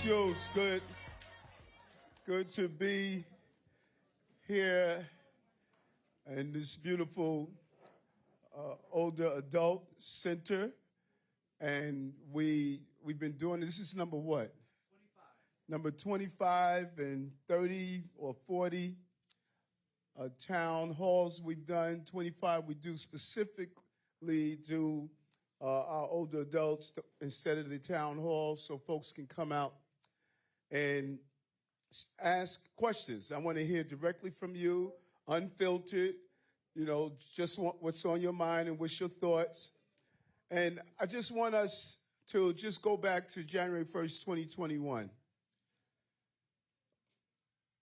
you. It's good to be here in this beautiful older adult center. And we've been doing this. Is number what? 25. Number 25 and 30 or 40 town halls we've done. 25 we do specifically to our older adults instead of the town hall, so folks can come out and ask questions. I want to hear directly from you, unfiltered, just what's on your mind and what's your thoughts. And I just want us to just go back to January 1st, 2021,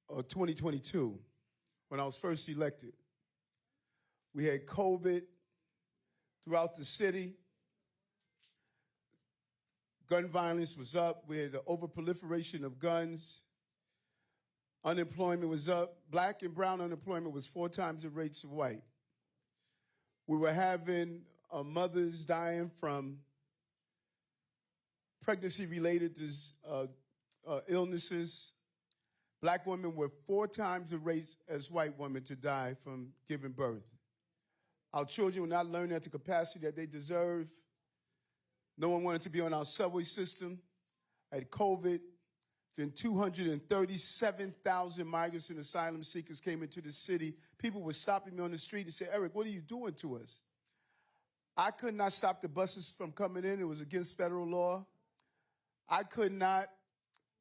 or 2022, when I was first elected. We had COVID throughout the city. Gun violence was up. We had the overproliferation of guns. Unemployment was up. Black and brown unemployment was 4 times the rates of white. We were having mothers dying from pregnancy-related illnesses. Black women were 4 times the rate as white women to die from giving birth. Our children were not learning at the capacity that they deserve. No one wanted to be on our subway system. At COVID, then 237,000 migrants and asylum seekers came into the city. People were stopping me on the street and say, "Eric, what are you doing to us?" I could not stop the buses from coming in. It was against federal law. I could not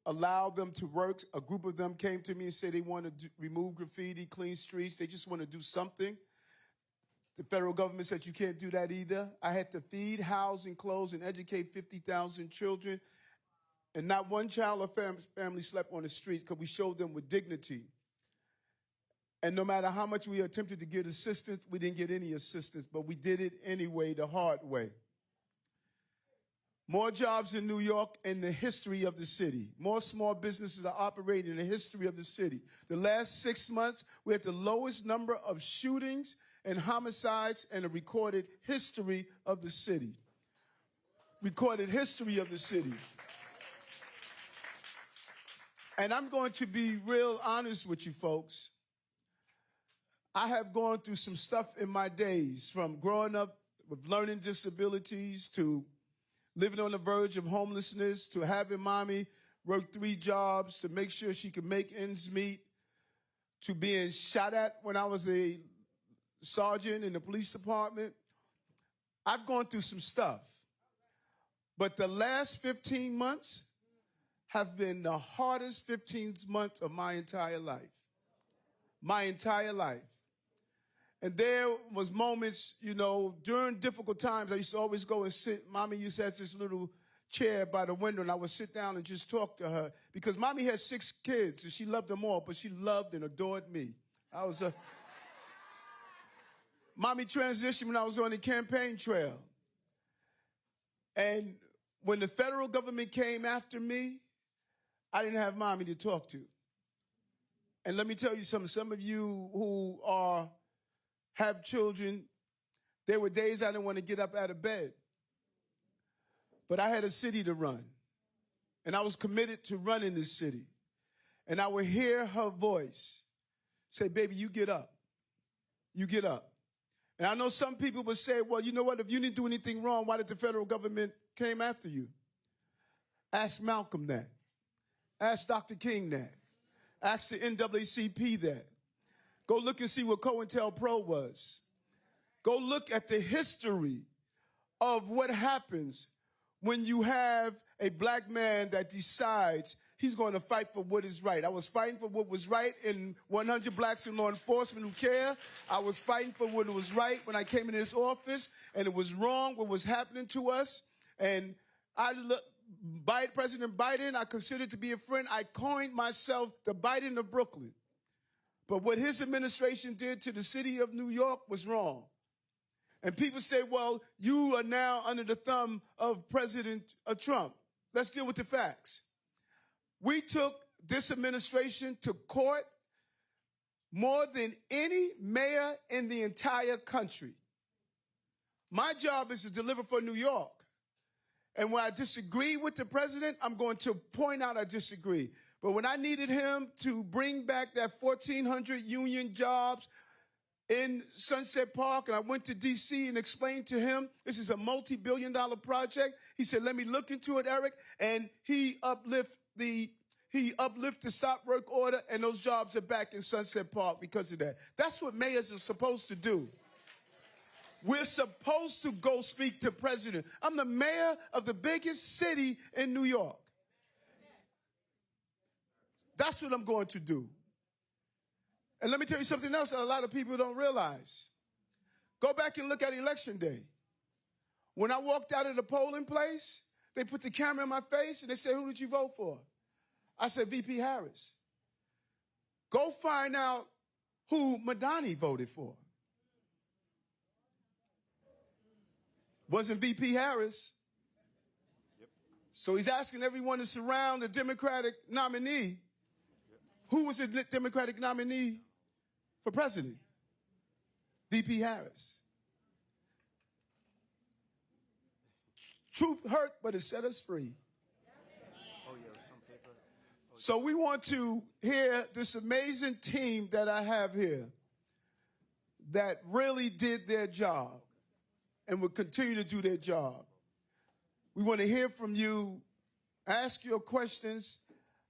allow them to work. A group of them came to me and said they want to remove graffiti, clean streets. They just want to do something. The federal government said you can't do that either. I had to feed, house, and clothe and educate 50,000 children. And not one child or family slept on the street because we showed them with dignity. And no matter how much we attempted to get assistance, we didn't get any assistance, but we did it anyway, the hard way. More jobs in New York in the history of the city. More small businesses are operating in the history of the city. The last 6 months, we had the lowest number of shootings and homicides in the recorded history of the city. Recorded history of the city. And I'm going to be real honest with you folks. I have gone through some stuff in my days, from growing up with learning disabilities to living on the verge of homelessness to having mommy work 3 jobs to make sure she could make ends meet, to being shot at when I was a sergeant in the police department. I've gone through some stuff. But the last 15 months have been the hardest 15 months of my entire life. My entire life. And there was moments, during difficult times, I used to always go and sit. Mommy used to have this little chair by the window, and I would sit down and just talk to her. Because Mommy had 6 kids, and she loved them all, but she loved and adored me. Mommy transitioned when I was on the campaign trail. And when the federal government came after me, I didn't have Mommy to talk to. And let me tell you something. Some of you who have children, there were days I didn't want to get up out of bed. But I had a city to run. And I was committed to running this city. And I would hear her voice say, "Baby, you get up. You get up." And I know some people would say, "Well, you know what? If you didn't do anything wrong, why did the federal government came after you?" Ask Malcolm that. Ask Dr. King that. Ask the NAACP that. Go look and see what COINTELPRO was. Go look at the history of what happens when you have a black man that decides he's going to fight for what is right. I was fighting for what was right in 100 Blacks in Law Enforcement Who Care. I was fighting for what was right when I came into this office, and it was wrong what was happening to us. And President Biden, I considered to be a friend. I coined myself the Biden of Brooklyn. But what his administration did to the city of New York was wrong. And people say, "Well, you are now under the thumb of President Trump." Let's deal with the facts. We took this administration to court more than any mayor in the entire country. My job is to deliver for New York. And when I disagree with the president, I'm going to point out I disagree. But when I needed him to bring back that 1,400 union jobs in Sunset Park, and I went to D.C. and explained to him, this is a multi-billion-dollar project. He said, let me look into it, Eric. And he uplifted the stop work order, and those jobs are back in Sunset Park because of that. That's what mayors are supposed to do. We're supposed to go speak to president. I'm the mayor of the biggest city in New York. That's what I'm going to do. And let me tell you something else that a lot of people don't realize. Go back and look at Election Day. When I walked out of the polling place, they put the camera in my face and they said, who did you vote for? I said, VP Harris. Go find out who Madani voted for. Wasn't VP Harris. Yep. So he's asking everyone to surround the Democratic nominee. Yep. Who was the Democratic nominee for president? VP Harris. Truth hurt, but it set us free. So we want to hear this amazing team that I have here that really did their job and will continue to do their job. We want to hear from you, ask your questions.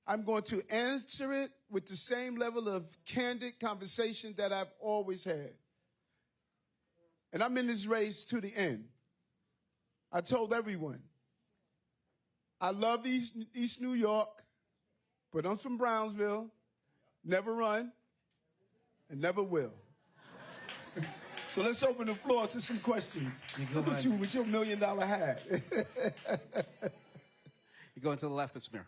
I'm going to answer it with the same level of candid conversation that I've always had. And I'm in this race to the end. I told everyone, I love East New York, but I'm from Brownsville, never run, and never will. So let's open the floor to some questions. Look at you with your $1 million hat. You go into the left, Mr. Mayor.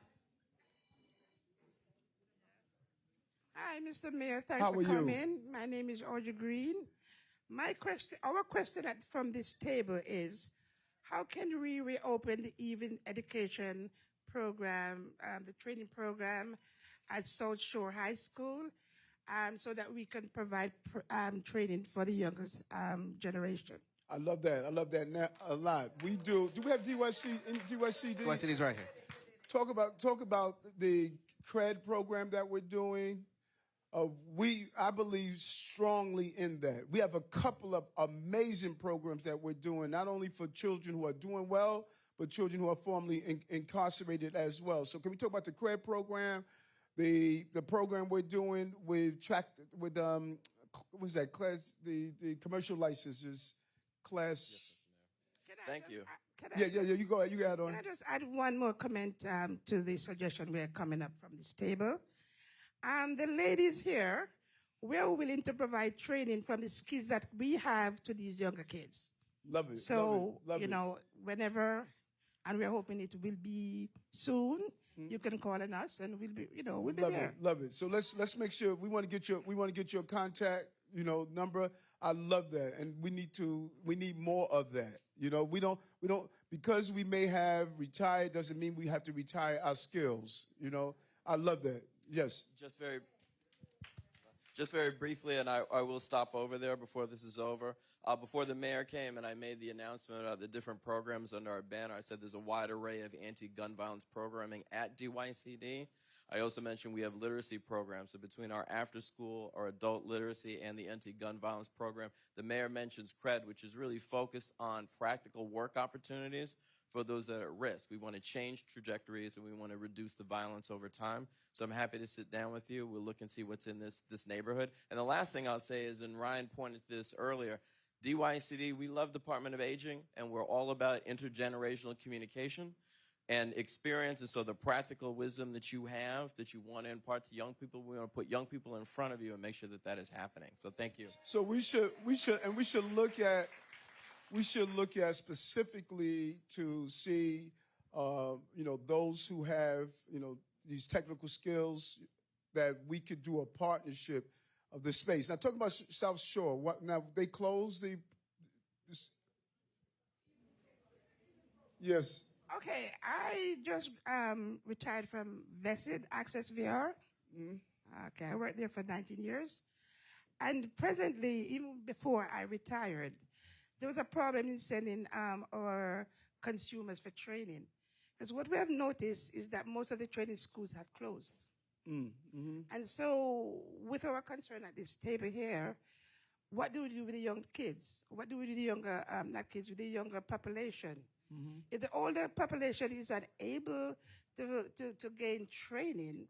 Hi, Mr. Mayor. Thanks for coming. My name is Audrey Green. Our question from this table is, how can we reopen the even education program, the training program at South Shore High School, so that we can provide training for the youngest generation? I love that. I love that a lot. We do. Do we have DYC in DYCD? DYCD's right here. Talk about the CRED program that we're doing. I believe strongly in that. We have a couple of amazing programs that we're doing, not only for children who are doing well, but children who are formerly incarcerated as well. So can we talk about the CRED program, the program we're doing with what's that class? The commercial licenses class. Thank you. Yeah. You go ahead. You add on. Can I just add one more comment to the suggestion we are coming up from this table? The ladies here, we're willing to provide training from the skills that we have to these younger kids. Love it. So, love it. Whenever, and we're hoping it will be soon, you can call on us and we'll be there. Love it. So let's make sure we want to get your contact, number. I love that. And we need more of that. We don't because we may have retired doesn't mean we have to retire our skills. I love that. Yes. Just very briefly, and I will stop over there before this is over. Before the mayor came and I made the announcement of the different programs under our banner, I said there's a wide array of anti-gun violence programming at DYCD. I also mentioned we have literacy programs. So between our after-school or adult literacy and the anti-gun violence program, the mayor mentions CRED, which is really focused on practical work opportunities for those that are at risk. We want to change trajectories and we want to reduce the violence over time. So I'm happy to sit down with you. We'll look and see what's in this neighborhood. And the last thing I'll say is, and Ryan pointed to this earlier, DYCD, we love Department of Aging, and we're all about intergenerational communication and experience. And so the practical wisdom that you have, that you want to impart to young people, we want to put young people in front of you and make sure that that is happening. So thank you. So we should look at specifically to see, those who have, these technical skills that we could do a partnership of the space. Now, talking about South Shore, now they closed yes. Okay, I just retired from Vested Access VR. Okay, I worked there for 19 years. And presently, even before I retired, there was a problem in sending our consumers for training. Because what we have noticed is that most of the training schools have closed. And so, with our concern at this table here, what do we do with the young kids? What do we do with the younger, not kids, with the younger population? If the older population is unable to gain training,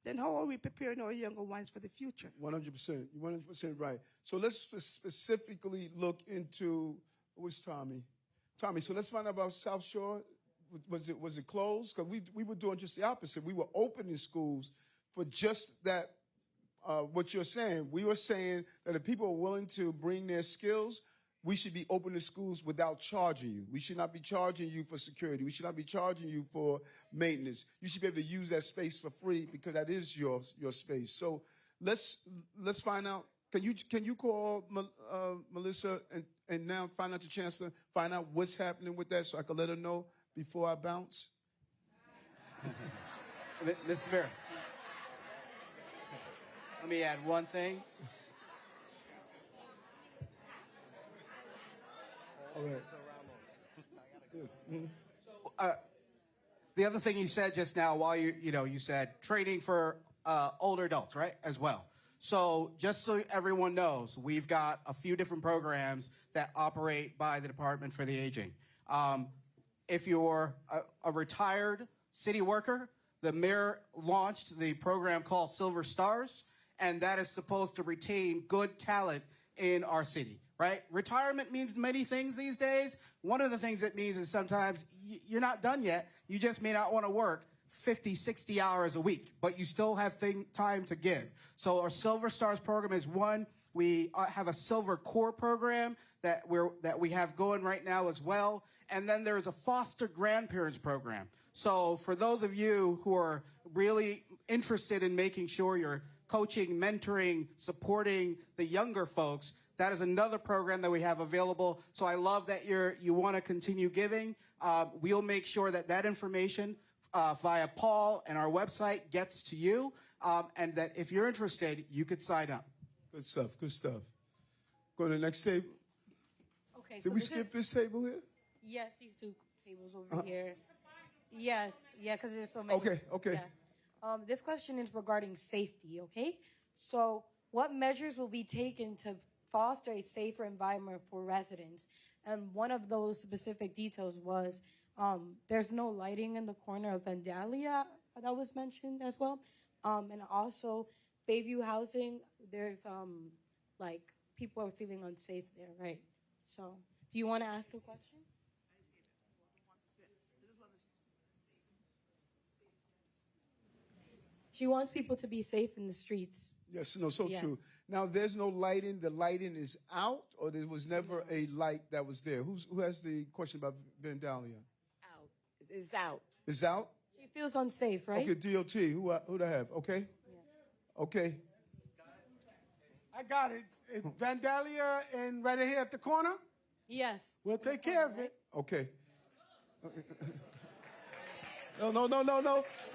then how are we preparing our younger ones for the future? 100%. You're 100% right. So let's specifically look into, where's Tommy? Tommy, so let's find out about South Shore. Was it closed? Because we were doing just the opposite. We were opening schools for just that, what you're saying. We were saying that if people are willing to bring their skills, we should be opening schools without charging you. We should not be charging you for security. We should not be charging you for maintenance. You should be able to use that space for free because that is your space. So let's find out. Can you call Melissa and now find out the chancellor, find out what's happening with that so I can let her know before I bounce? Mr. Mayor, let me add one thing. All right. The other thing you said just now, while you said training for older adults, right, as well. So just so everyone knows, we've got a few different programs that operate by the Department for the Aging. If you're a retired city worker, the mayor launched the program called Silver Stars, and that is supposed to retain good talent in our city. Right? Retirement means many things these days. One of the things it means is sometimes you're not done yet. You just may not want to work 50, 60 hours a week, but you still have time to give. So our Silver Stars program is one. We have a Silver Core program that we have going right now as well. And then there's a foster grandparents program. So for those of you who are really interested in making sure you're coaching, mentoring, supporting the younger folks, that is another program that we have available. So I love that you want to continue giving. We'll make sure that information via Paul and our website gets to you, and that if you're interested, you could sign up. Good stuff. Good stuff. Go to the next table. Okay. Did we skip this table here? Yes, these two tables over here. Yes, yeah, because there's so many. Okay. Yeah. This question is regarding safety. Okay, so what measures will be taken to foster a safer environment for residents? And one of those specific details was there's no lighting in the corner of Vandalia that was mentioned as well. And also Bayview housing, there's like people are feeling unsafe there, right? So do you want to ask a question? She wants people to be safe in the streets. Yes, no, so Yes. true. Now, there's no lighting. The lighting is out, or there was never a light that was there? Who has the question about Vandalia? Out. It's out. It's out? She feels unsafe, right? Okay, DOT. Who do I have? Okay? Yes. Okay. I got it. It's Vandalia and right here at the corner. Yes. We'll take care of it. Okay. No,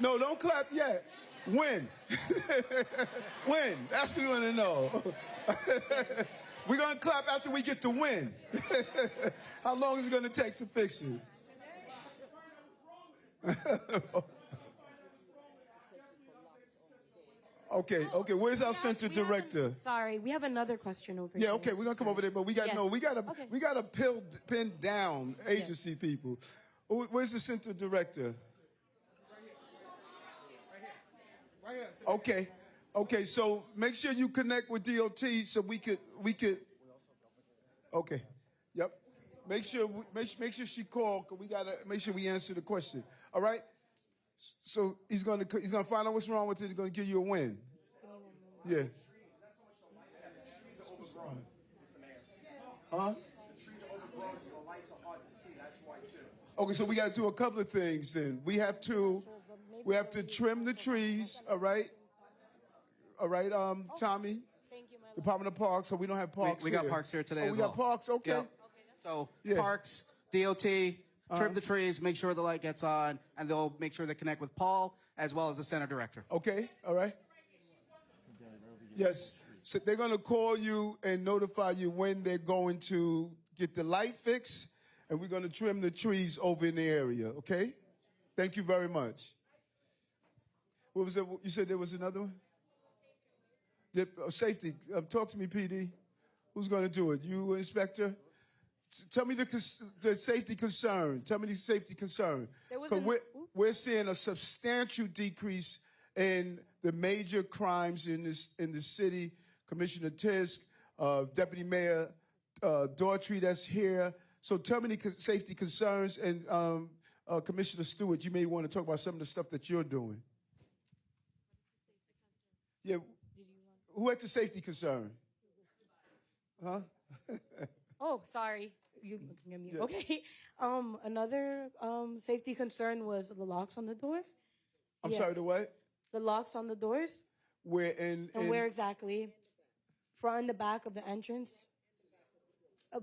don't clap yet. When? When? That's what we want to know. We're going to clap after we get to win. How long is it going to take to fix it? Okay. Where's our center director? Sorry, we have another question over Yeah, here. okay, we're going to come over there, but we got Yes. no, we got to Okay. pin down agency people. Where's the center director? Okay, so make sure you connect with DOT so we could. Okay, yep. Make sure she called, cause we gotta make sure we answer the question. All right. So he's gonna find out what's wrong with it. He's gonna give you a win. Yeah. Huh? Okay, so we got to do a couple of things then. We have to trim the trees, all right? Tommy? Thank you, my Department of Parks, so we don't have parks We got parks here today Oh, as we well. got parks, okay. Yep. So Yeah. parks, DOT, trim the trees, make sure the light gets on, and they'll make sure they connect with Paul as well as the center director. Okay, all right. Yes, so they're going to call you and notify you when they're going to get the light fixed, and we're going to trim the trees over in the area, okay? Thank you very much. What was that? You said there was another one? Safety. Talk to me, PD. Who's going to do it? You, Inspector? Tell me the safety concern. Tell me the safety concern. We're seeing a substantial decrease in the major crimes in the city. Commissioner Tisk, Deputy Mayor Daughtry that's here. So tell me the safety concerns, and Commissioner Stewart, you may want to talk about some of the stuff that you're doing. Yeah. Who had the safety concern? Huh? Oh, sorry. You looking at me? Yes. Okay. Another safety concern was the locks on the door. I'm sorry, the what? The locks on the doors. Where in where exactly? Front and the back of the entrance.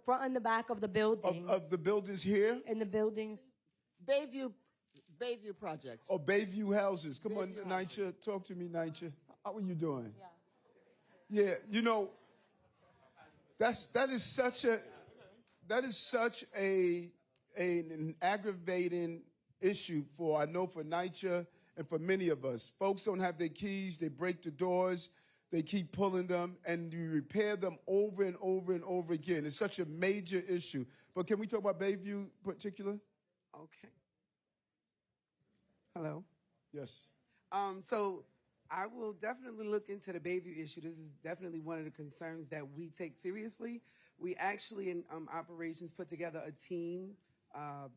Front and the back of the building. Of the buildings here? In the buildings. Bayview projects. Oh, Bayview houses. Come on, Nitya. Talk to me, Nitya. How are you doing? Yeah, you know, that is such an aggravating issue for Nitya and for many of us. Folks don't have their keys, they break the doors, they keep pulling them, and you repair them over and over and over again. It's such a major issue. But can we talk about Bayview in particular? Okay. Hello. Yes. So I will definitely look into the Bayview issue. This is definitely one of the concerns that we take seriously. We actually, in operations, put together a team, a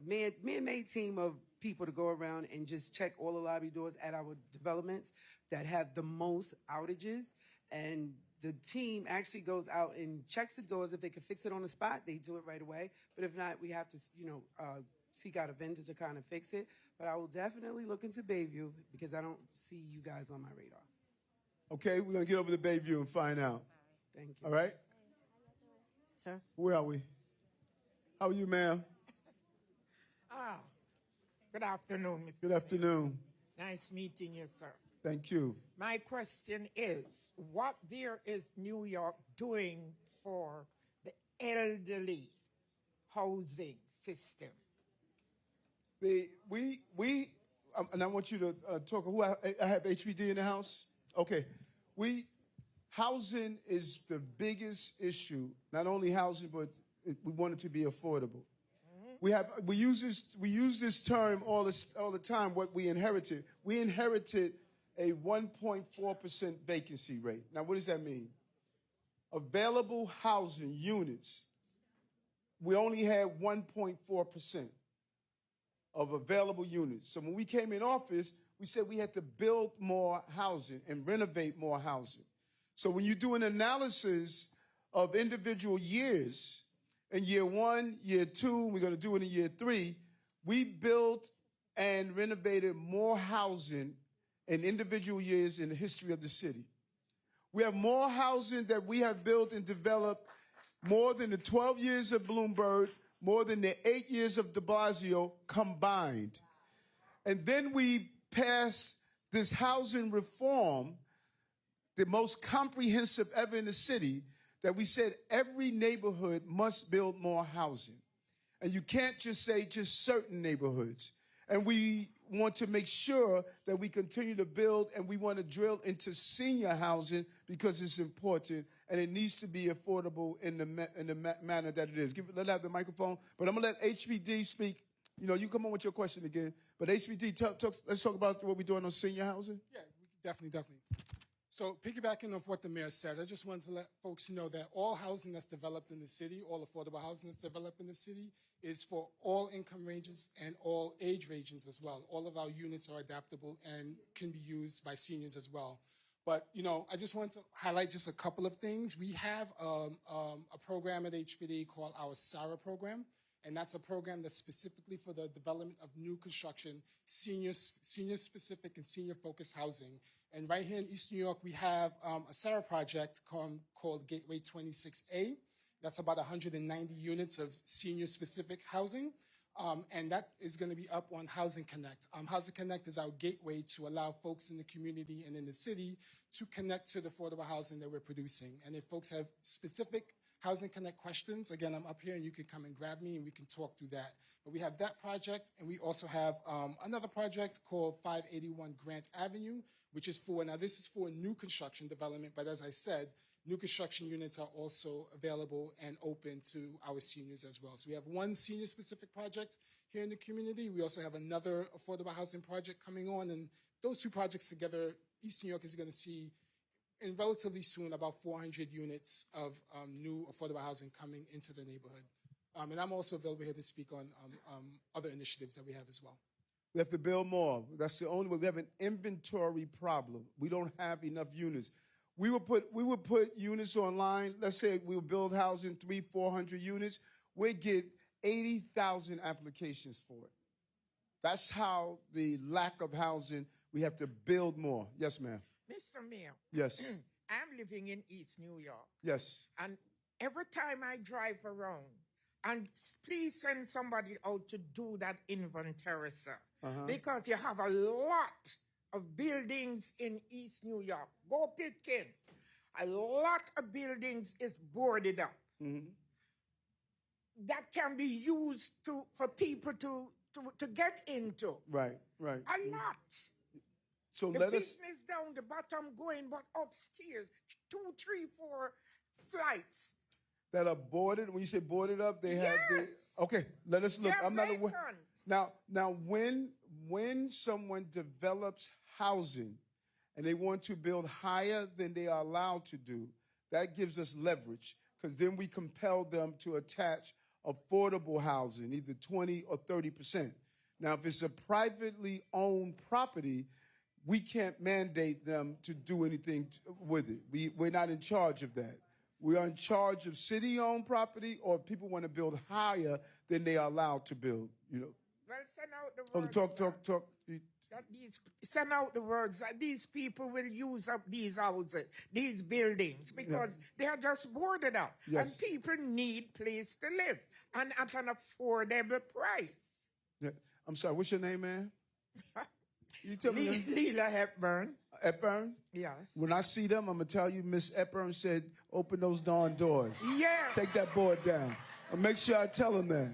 man-made team of people to go around and just check all the lobby doors at our developments that have the most outages. And the team actually goes out and checks the doors. If they can fix it on the spot, they do it right away. But if not, we have to, seek out a vendor to kind of fix it. But I will definitely look into Bayview because I don't see you guys on my radar. Okay, we're going to get over to Bayview and find out. Thank you. All right? Sir? Where are we? How are you, ma'am? Good afternoon, Mr. Good afternoon. Mayor. Nice meeting you, sir. Thank you. My question is, what there is New York doing for the elderly housing system? And I want you to talk. Who I have HPD in the house? Okay. Housing is the biggest issue. Not only housing, but we want it to be affordable. We use this term all the time. What we inherited a 1.4% vacancy rate. Now, what does that mean? Available housing units. We only had 1.4% of available units. So when we came in office, we said we had to build more housing and renovate more housing. So when you do an analysis of individual years, in year 1, year 2, we're going to do it in year 3, we built and renovated more housing in individual years in the history of the city. We have more housing that we have built and developed more than the 12 years of Bloomberg, more than the 8 years of de Blasio combined. And then we passed this housing reform, the most comprehensive ever in the city, that we said every neighborhood must build more housing. And you can't just say just certain neighborhoods. And we want to make sure that we continue to build, and we want to drill into senior housing because it's important and it needs to be affordable in the manner that it is. Let's have the microphone, but I'm going to let HPD speak. You know, you come on with your question again. But HPD, let's talk about what we're doing on senior housing. Yeah, definitely. So piggybacking off what the mayor said, I just wanted to let folks know that all housing that's developed in the city, all affordable housing that's developed in the city, is for all income ranges and all age ranges as well. All of our units are adaptable and can be used by seniors as well. But, you know, I just want to highlight just a couple of things. We have a program at HPD called our SARA program, and that's a program that's specifically for the development of new construction, senior-specific and senior-focused housing. And right here in East New York, we have a SARA project called Gateway 26A. That's about 190 units of senior-specific housing. And that is going to be up on Housing Connect. Housing Connect is our gateway to allow folks in the community and in the city to connect to the affordable housing that we're producing. And if folks have specific Housing Connect questions. Again, I'm up here and you can come and grab me and we can talk through that. But we have that project, and we also have another project called 581 Grant Avenue, which is now this is for new construction development, but as I said, new construction units are also available and open to our seniors as well. So we have one senior-specific project here in the community. We also have another affordable housing project coming on, and those two projects together, East New York is going to see in relatively soon about 400 units of new affordable housing coming into the neighborhood. And I'm also available here to speak on other initiatives that we have as well. We have to build more. That's the only way. We have an inventory problem. We don't have enough units. We would put units online. Let's say we would build housing 300-400 units. We get 80,000 applications for it. That's how the lack of housing. We have to build more. Yes, ma'am. Mr. Mayor. Yes. I'm living in East New York. Yes. And every time I drive around, and please send somebody out to do that inventory, sir. Because you have a lot of buildings in East New York. Go Pitkin. A lot of buildings is boarded up. That can be used for people to get into. Right. A lot. So the let us. business down the bottom going, but upstairs, 2, 3, 4 flights. That are boarded. When you say boarded up, they have the. Yes. Okay, let us look. They're I'm not vacant. aware. Now, when someone develops housing and they want to build higher than they are allowed to do, that gives us leverage, because then we compel them to attach affordable housing, either 20 or 30%. Now, if it's a privately owned property, we can't mandate them to do anything with it. We're not in charge of that. We are in charge of city-owned property, or if people want to build higher than they are allowed to build. You know. Well, send out the words. Talk. Send out the words that these people will use up these houses, these buildings, because they are just boarded up. Yes. And people need place to live, and at an affordable price. Yeah. I'm sorry, what's your name, man? You tell me. Leela Hepburn. Hepburn? Yes. When I see them, I'm going to tell you Miss Hepburn said, open those darn doors. Yes. Take that board down. And make sure I tell them that.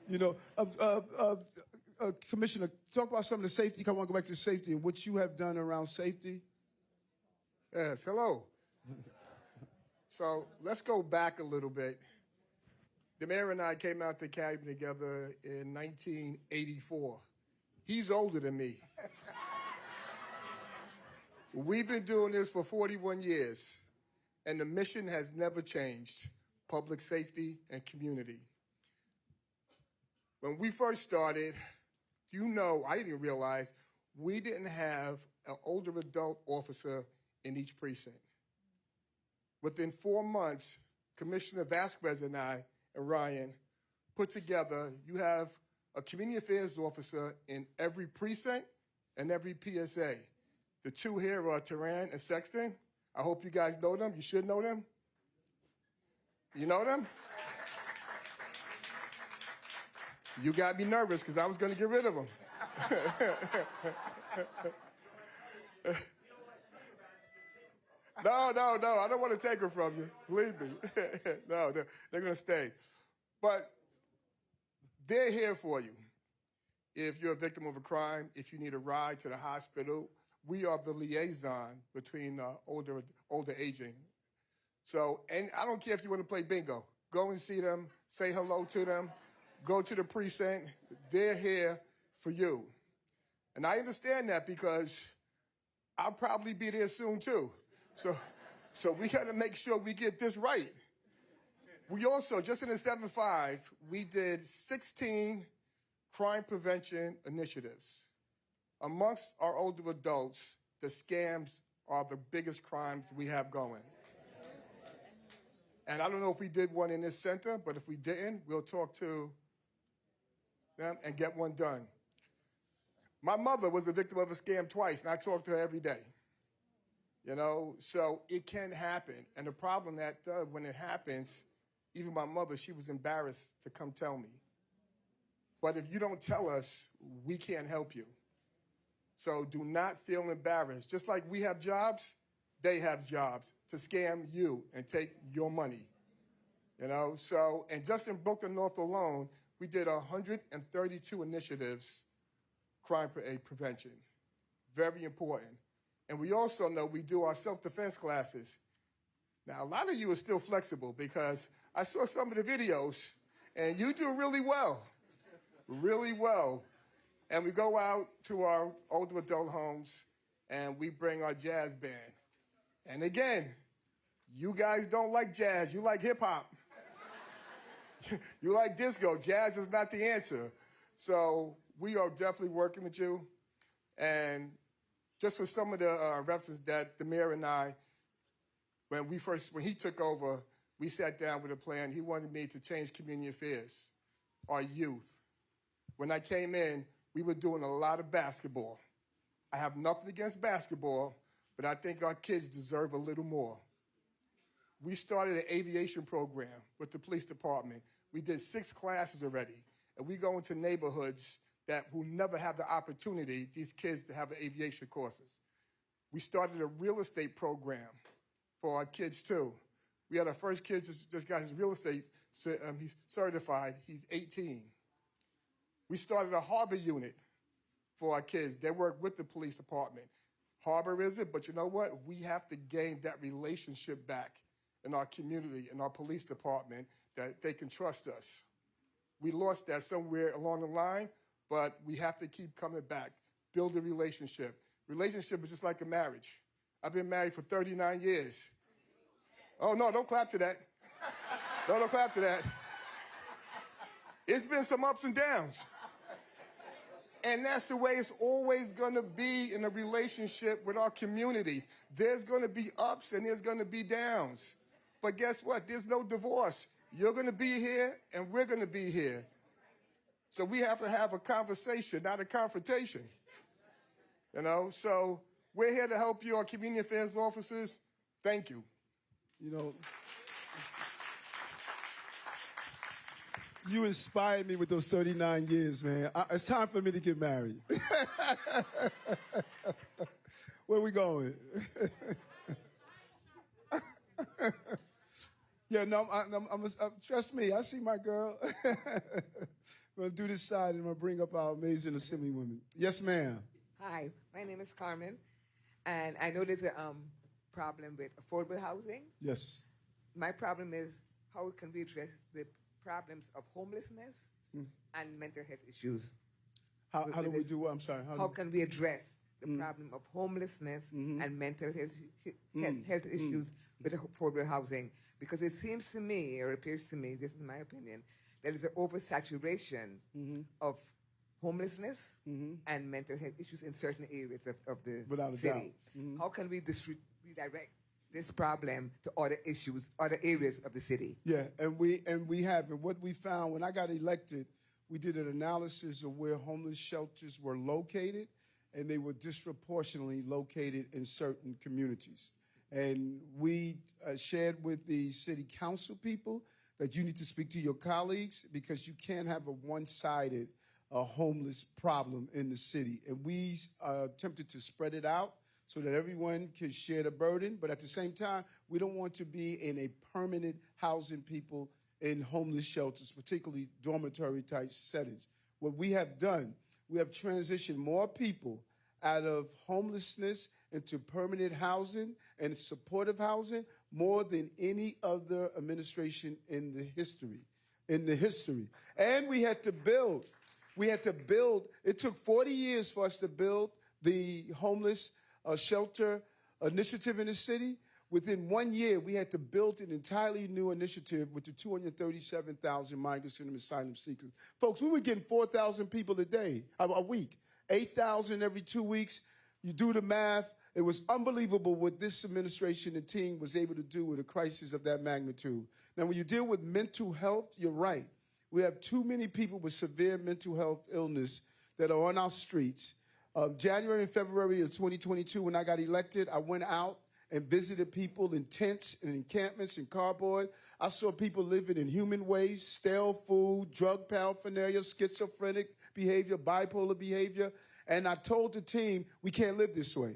You know, Commissioner, talk about some of the safety. I want to go back to safety and what you have done around safety. Yes, hello. So let's go back a little bit. The mayor and I came out to Cabinet together in 1984. He's older than me. We've been doing this for 41 years, and the mission has never changed: public safety and community. When we first started, I didn't realize we didn't have an older adult officer in each precinct. Within 4 months, Commissioner Vasquez and I and Ryan put together, you have a community affairs officer in every precinct and every PSA. The two here are Turan and Sexton. I hope you guys know them. You should know them. You know them? You got me nervous because I was going to get rid of them. No, I don't want to take her from you. Believe me. No, they're going to stay. But they're here for you. If you're a victim of a crime, if you need a ride to the hospital, we are the liaison between older aging. So, and I don't care if you want to play bingo. Go and see them, say hello to them, go to the precinct. They're here for you. And I understand that because I'll probably be there soon too. So we got to make sure we get this right. We also, just in the 7-5, we did 16 crime prevention initiatives. Amongst our older adults, the scams are the biggest crimes we have going. And I don't know if we did one in this center, but if we didn't, we'll talk to them and get one done. My mother was a victim of a scam twice, and I talk to her every day. You know, so it can happen. And the problem that when it happens, even my mother, she was embarrassed to come tell me. But if you don't tell us, we can't help you. So do not feel embarrassed. Just like we have jobs, they have jobs to scam you and take your money. So, and just in Brooklyn North alone, we did 132 initiatives, crime prevention. Very important. And we also know we do our self-defense classes. Now, a lot of you are still flexible because I saw some of the videos, and you do really well. Really well. And we go out to our older adult homes, and we bring our jazz band. And again, you guys don't like jazz. You like hip-hop. You like disco. Jazz is not the answer. So we are definitely working with you. And just for some of the references that the mayor and I, when he took over, we sat down with a plan. He wanted me to change community affairs, our youth. When I came in, we were doing a lot of basketball. I have nothing against basketball, but I think our kids deserve a little more. We started an aviation program with the police department. We did 6 classes already, and we go into neighborhoods that will never have the opportunity, these kids, to have aviation courses. We started a real estate program for our kids, too. We had our first kid just got his real estate, he's certified, he's 18. We started a harbor unit for our kids. They work with the police department. Harbor is it, but you know what? We have to gain that relationship back in our community, in our police department, that they can trust us. We lost that somewhere along the line, but we have to keep coming back, build a relationship. Relationship is just like a marriage. I've been married for 39 years. Oh, no, don't clap to that. No, don't clap to that. It's been some ups and downs. And that's the way it's always going to be in a relationship with our communities. There's going to be ups and there's going to be downs. But guess what? There's no divorce. You're going to be here and we're going to be here. So we have to have a conversation, not a confrontation. So we're here to help you, our community affairs officers. Thank you. You inspired me with those 39 years, man. It's time for me to get married. Where we going? Yeah, no, trust me, I see my girl. We're going to do this side, and I'm going to bring up our amazing assemblywomen. Yes, ma'am. Hi, my name is Carmen, and I know there's a problem with affordable housing. Yes. My problem is how can we address the problems of homelessness and mental health issues. How do we do what? I'm sorry. How can we address the problem of homelessness and mental health issues with affordable housing? Because it seems to me, or appears to me, this is my opinion, there is an oversaturation of homelessness and mental health issues in certain areas of the city. How can we redirect this problem to other issues, other areas of the city? Yeah, and we have. And what we found when I got elected, we did an analysis of where homeless shelters were located, and they were disproportionately located in certain communities. And we shared with the city council people that you need to speak to your colleagues because you can't have a one-sided homeless problem in the city. And we attempted to spread it out so that everyone could share the burden. But at the same time, we don't want to be in a permanent housing people in homeless shelters, particularly dormitory-type settings. What we have done, we have transitioned more people out of homelessness into permanent housing and supportive housing more than any other administration in the history. And we had to build. It took 40 years for us to build the homeless shelter initiative in the city. Within 1 year, we had to build an entirely new initiative with the 237,000 migrants and asylum seekers. Folks, we were getting 4,000 people a week, 8,000 every 2 weeks. You do the math. It was unbelievable what this administration and team was able to do with a crisis of that magnitude. Now, when you deal with mental health, you're right. We have too many people with severe mental health illness that are on our streets. January and February of 2022, when I got elected, I went out and visited people in tents and encampments and cardboard. I saw people living in human waste, stale food, drug paraphernalia, schizophrenic behavior, bipolar behavior. And I told the team, we can't live this way.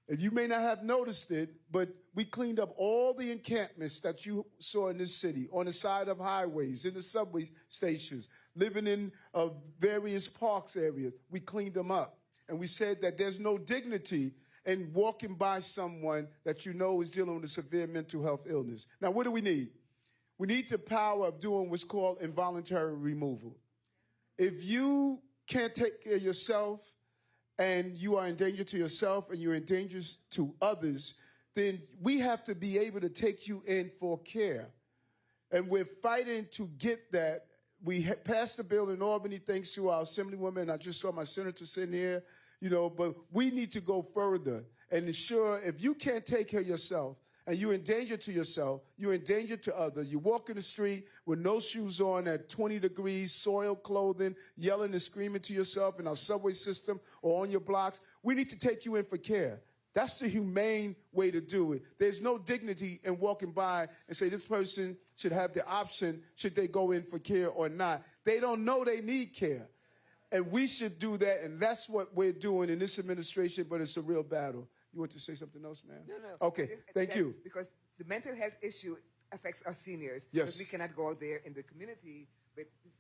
And you may not have noticed it, but we cleaned up all the encampments that you saw in this city, on the side of highways, in the subway stations, living in various parks areas. We cleaned them up. And we said that there's no dignity in walking by someone that you know is dealing with a severe mental health illness. Now, what do we need? We need the power of doing what's called involuntary removal. If you can't take care of yourself, and you are in danger to yourself and you're in danger to others, then we have to be able to take you in for care. And we're fighting to get that. We passed the bill in Albany thanks to our assemblywoman. I just saw my senator sitting here, but we need to go further and ensure if you can't take care of yourself and you're in danger to yourself, you're in danger to others. You walk in the street with no shoes on at 20 degrees, soiled clothing, yelling and screaming to yourself in our subway system or on your blocks. We need to take you in for care. That's the humane way to do it. There's no dignity in walking by and say this person should have the option, should they go in for care or not. They don't know they need care. And we should do that, and that's what we're doing in this administration, but it's a real battle. You want to say something else, ma'am? No. Okay, thank you. Because the mental health issue affects us seniors. Yes. Because we cannot go out there in the community with this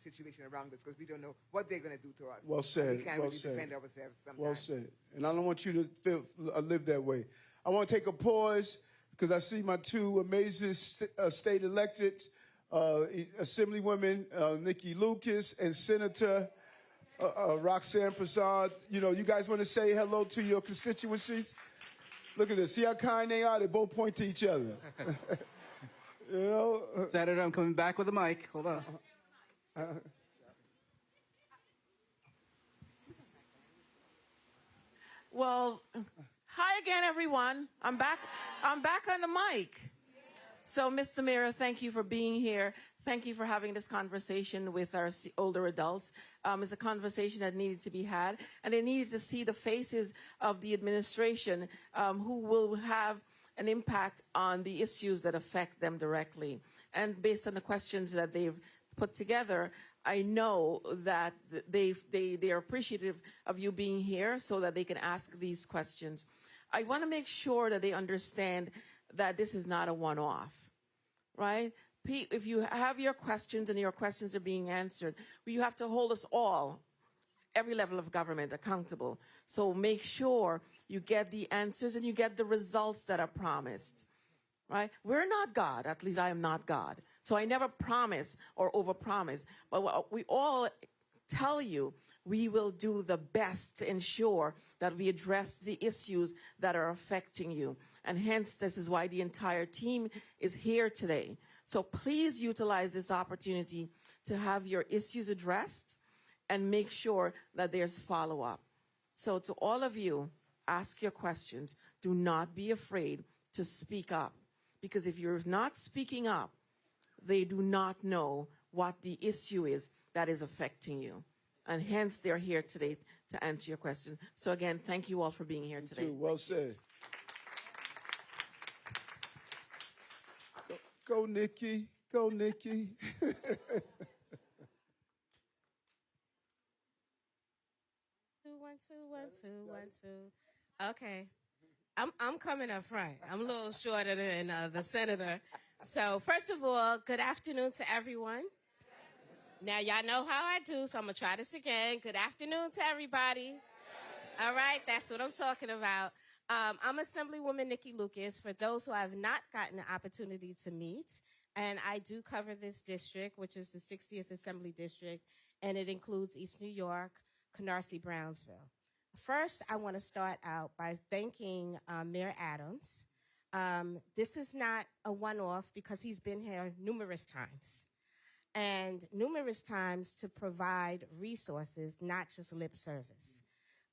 situation around us because we don't know what they're going to do to us. Well said. We can't well really said. defend ourselves sometimes. Well said. And I don't want you to live that way. I want to take a pause because I see my two amazing state elected Assemblywomen, Nikki Lucas and Senator Roxanne Prasad. You guys want to say hello to your constituencies? Look at this. See how kind they are? They both point to each other. Senator, I'm coming back with a mic. Hold on. Well, hi again, everyone. I'm back on the mic. So, Mr. Mayor, thank you for being here. Thank you for having this conversation with our older adults. It's a conversation that needed to be had, and they needed to see the faces of the administration who will have an impact on the issues that affect them directly. And based on the questions that they've put together, I know that they are appreciative of you being here so that they can ask these questions. I want to make sure that they understand that this is not a one-off, right? If you have your questions and your questions are being answered, you have to hold us all, every level of government, accountable. So make sure you get the answers and you get the results that are promised, right? We're not God. At least I am not God. So I never promise or overpromise. But we all tell you we will do the best to ensure that we address the issues that are affecting you. And hence, this is why the entire team is here today. So please utilize this opportunity to have your issues addressed and make sure that there's follow-up. So to all of you, ask your questions. Do not be afraid to speak up. Because if you're not speaking up, they do not know what the issue is that is affecting you. And hence, they're here today to answer your questions. So again, thank you all for being here today. Thank you. Well said. Go, Nikki. Go, Nikki. 1 2 1 2 1 2. Okay, I'm coming up front. I'm a little shorter than the senator. So first of all, good afternoon to everyone. Now y'all know how I do, so I'm gonna try this again. Good afternoon to everybody. All right, that's what I'm talking about. I'm Assemblywoman Nikki Lucas. For those who have not gotten the opportunity to meet, and I do cover this district, which is the 60th Assembly District, and it includes East New York, Canarsie, Brownsville. First, I want to start out by thanking Mayor Adams. This is not a one-off because he's been here numerous times. And numerous times to provide resources, not just lip service.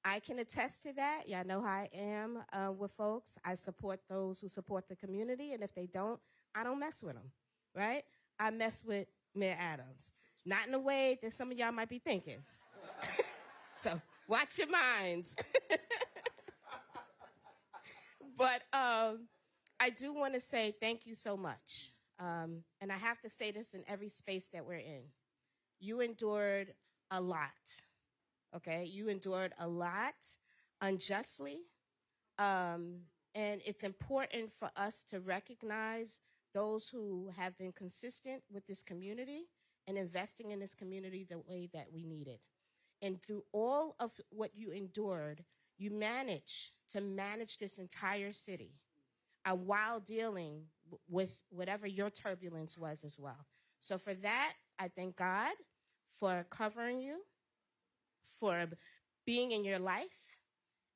I can attest to that. Y'all know how I am with folks. I support those who support the community, and if they don't, I don't mess with them, right? I mess with Mayor Adams. Not in a way that some of y'all might be thinking. So watch your minds. But I do want to say thank you so much. And I have to say this in every space that we're in. You endured a lot, okay? You endured a lot unjustly, And it's important for us to recognize those who have been consistent with this community and investing in this community the way that we need it. And through all of what you endured, you managed to manage this entire city while dealing with whatever your turbulence was as well. So for that, I thank God for covering you, for being in your life,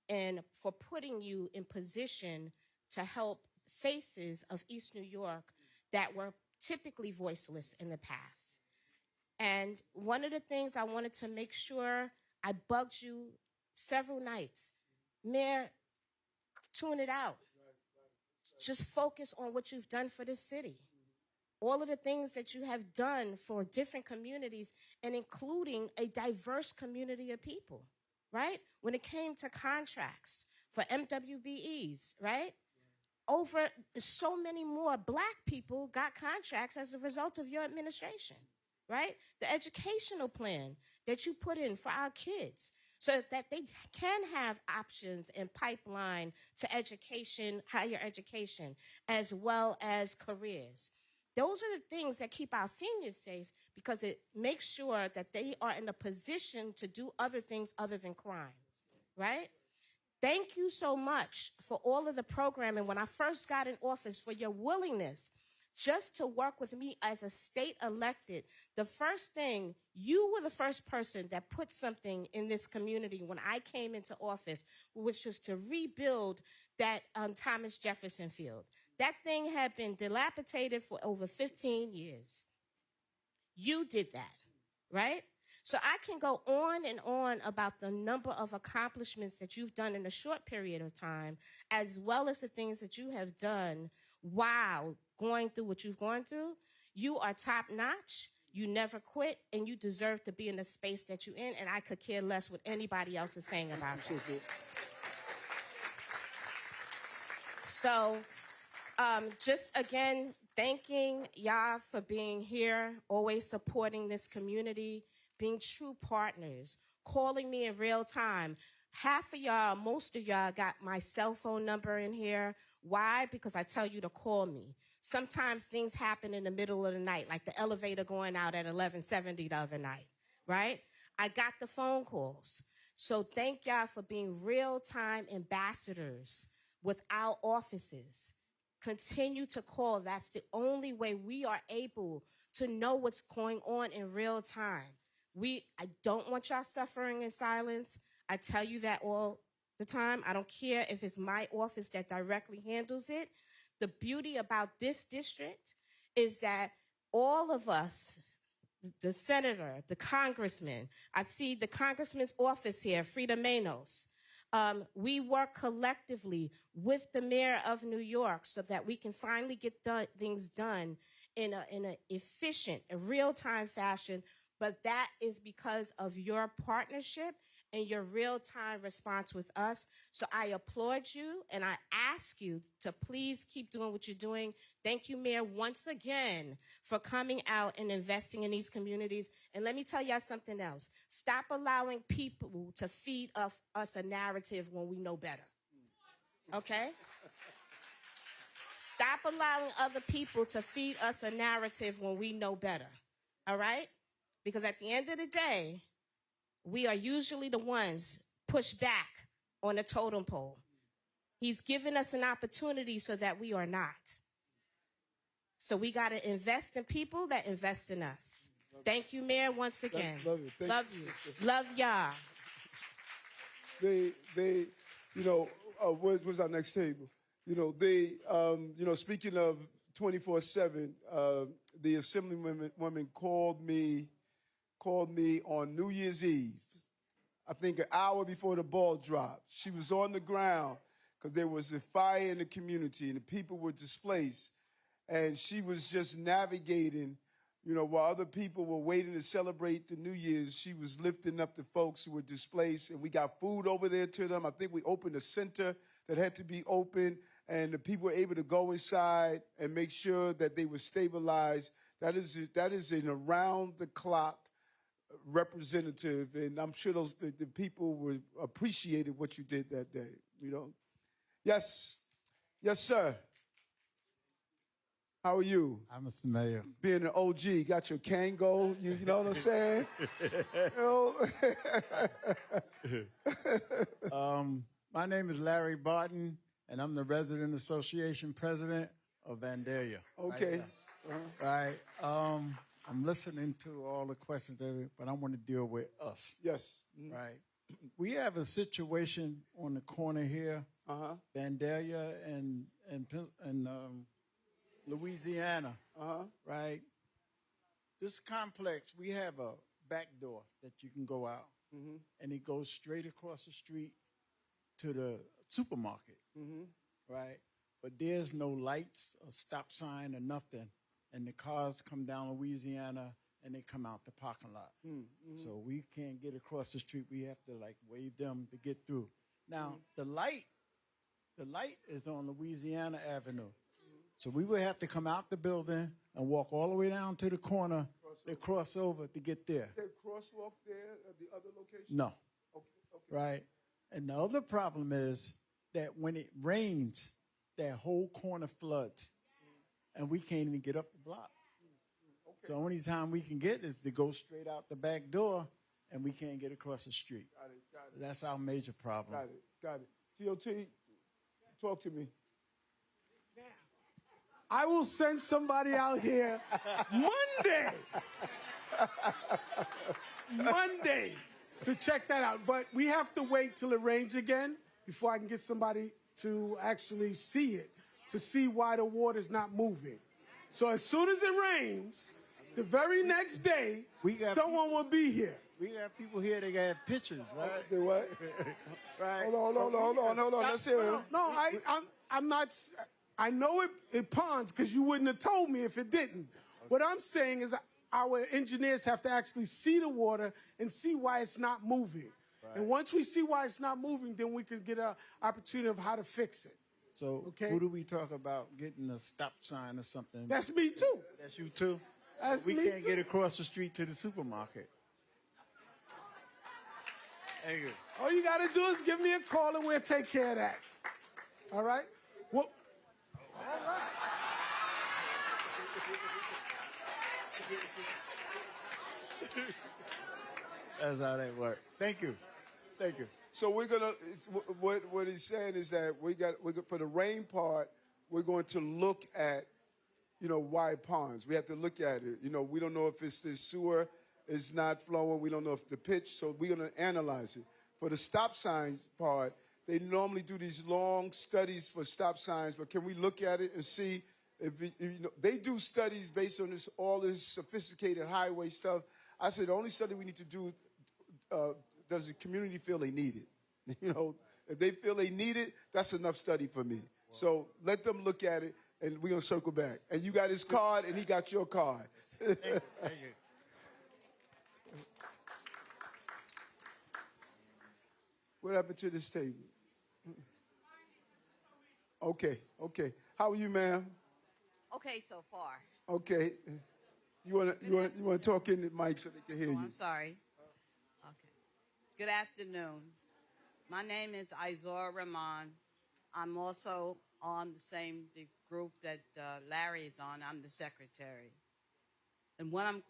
and for putting you in position to help faces of East New York that were typically voiceless in the past. And one of the things I wanted to make sure, I bugged you several nights. Mayor, tune it out. Just focus on what you've done for this city. All of the things that you have done for different communities, and including a diverse community of people, right? When it came to contracts for MWBEs, right? Over so many more Black people got contracts as a result of your administration, right? The educational plan that you put in for our kids so that they can have options and pipeline to education, higher education, as well as careers. Those are the things that keep our seniors safe because it makes sure that they are in a position to do other things other than crime, right? Thank you so much for all of the programming when I first got in office, for your willingness just to work with me as a state elected. The first thing, you were the first person that put something in this community when I came into office, which was to rebuild that Thomas Jefferson Field. That thing had been dilapidated for over 15 years. You did that, right? So I can go on and on about the number of accomplishments that you've done in a short period of time, as well as the things that you have done while going through what you've gone through. You are top notch. You never quit, and you deserve to be in the space that you're in, and I could care less what anybody else is saying about that. So just again, thanking y'all for being here, always supporting this community, being true partners, calling me in real time. Half of y'all, most of y'all got my cell phone number in here. Why? Because I tell you to call me. Sometimes things happen in the middle of the night, like the elevator going out at 11:70 the other night, right? I got the phone calls. So thank y'all for being real-time ambassadors with our offices. Continue to call. That's the only way we are able to know what's going on in real time. I don't want y'all suffering in silence. I tell you that all the time. I don't care if it's my office that directly handles it. The beauty about this district is that all of us, the senator, the congressman, I see the congressman's office here, Frida Manos. We work collectively with the mayor of New York so that we can finally get things done in an efficient, a real-time fashion. But that is because of your partnership and your real-time response with us. So I applaud you, and I ask you to please keep doing what you're doing. Thank you, Mayor, once again for coming out and investing in these communities. And let me tell y'all something else. Stop allowing people to feed us a narrative when we know better. Okay? Stop allowing other people to feed us a narrative when we know better. All right? Because at the end of the day, we are usually the ones pushed back on the totem pole. He's given us an opportunity so that we are not. So we got to invest in people that invest in us. Thank you, Mayor, once again. Love you. Love you. Love y'all. Where's our next table? Speaking of 24/7, the Assemblywoman called me on New Year's Eve, I think an hour before the ball dropped. She was on the ground because there was a fire in the community and the people were displaced. And she was just navigating, while other people were waiting to celebrate the New Year's, she was lifting up the folks who were displaced. And we got food over there to them. I think we opened a center that had to be open, and the people were able to go inside and make sure that they were stabilized. That is an around-the-clock representative, and I'm sure the people appreciated what you did that day, Yes. Yes, sir. How are you? I'm Mr. Mayor. Being an OG, got your Kango, you know what I'm saying? My name is Larry Barton, and I'm the Resident Association President of Vandalia. Okay. Right. I'm listening to all the questions, but I want to deal with us. Yes. Right. We have a situation on the corner here, Vandalia and Louisiana. Right. This complex, we have a back door that you can go out, and it goes straight across the street to the supermarket. Right. But there's no lights, or stop sign, or nothing. And the cars come down Louisiana and they come out the parking lot. So we can't get across the street. We have to like wave them to get through. Now the light is on Louisiana Avenue. So we would have to come out the building and walk all the way down to the corner to cross over to get there. Is there a crosswalk there at the other location? No. Okay. Right. And the other problem is that when it rains, that whole corner floods. And we can't even get up the block. Okay. So the only time we can get is to go straight out the back door, and we can't get across the street. Got it. That's our major problem. Got it. TOT, talk to me. I will send somebody out here Monday to check that out. But we have to wait till it rains again before I can get somebody to actually see it, to see why the water's not moving. So as soon as it rains, the very next day, someone will be here. We have people here that got pictures, right? They what? Right. Hold on. Let's hear it. No, I'm not. I know it ponds because you wouldn't have told me if it didn't. What I'm saying is our engineers have to actually see the water and see why it's not moving. Right. And once we see why it's not moving, then we could get an opportunity of how to fix it. So who do we talk about getting a stop sign or something? That's me too. That's you too? We can't get across the street to the supermarket. Thank you. All you got to do is give me a call and we'll take care of that. All right? Well, all right. That's how that works. Thank you. So we're gonna. What he's saying is that we got for the rain part, we're going to look at, wide ponds. We have to look at it. We don't know if it's the sewer is not flowing. We don't know if the pitch. So we're gonna analyze it. For the stop signs part, they normally do these long studies for stop signs. But can we look at it and see if they do studies based on all this sophisticated highway stuff? I said the only study we need to do. Does the community feel they need it? If they feel they need it, that's enough study for me. Wow. So let them look at it, and we're going to circle back. And you got his card, and he got your card. Thank you. What happened to this table? Okay. How are you, ma'am? Okay, so far. Okay. You wanna talk in the mic so they can hear you? I'm sorry. Good afternoon. My name is Izora Rahman. I'm also on the group that Larry is on. I'm the secretary. And what I'm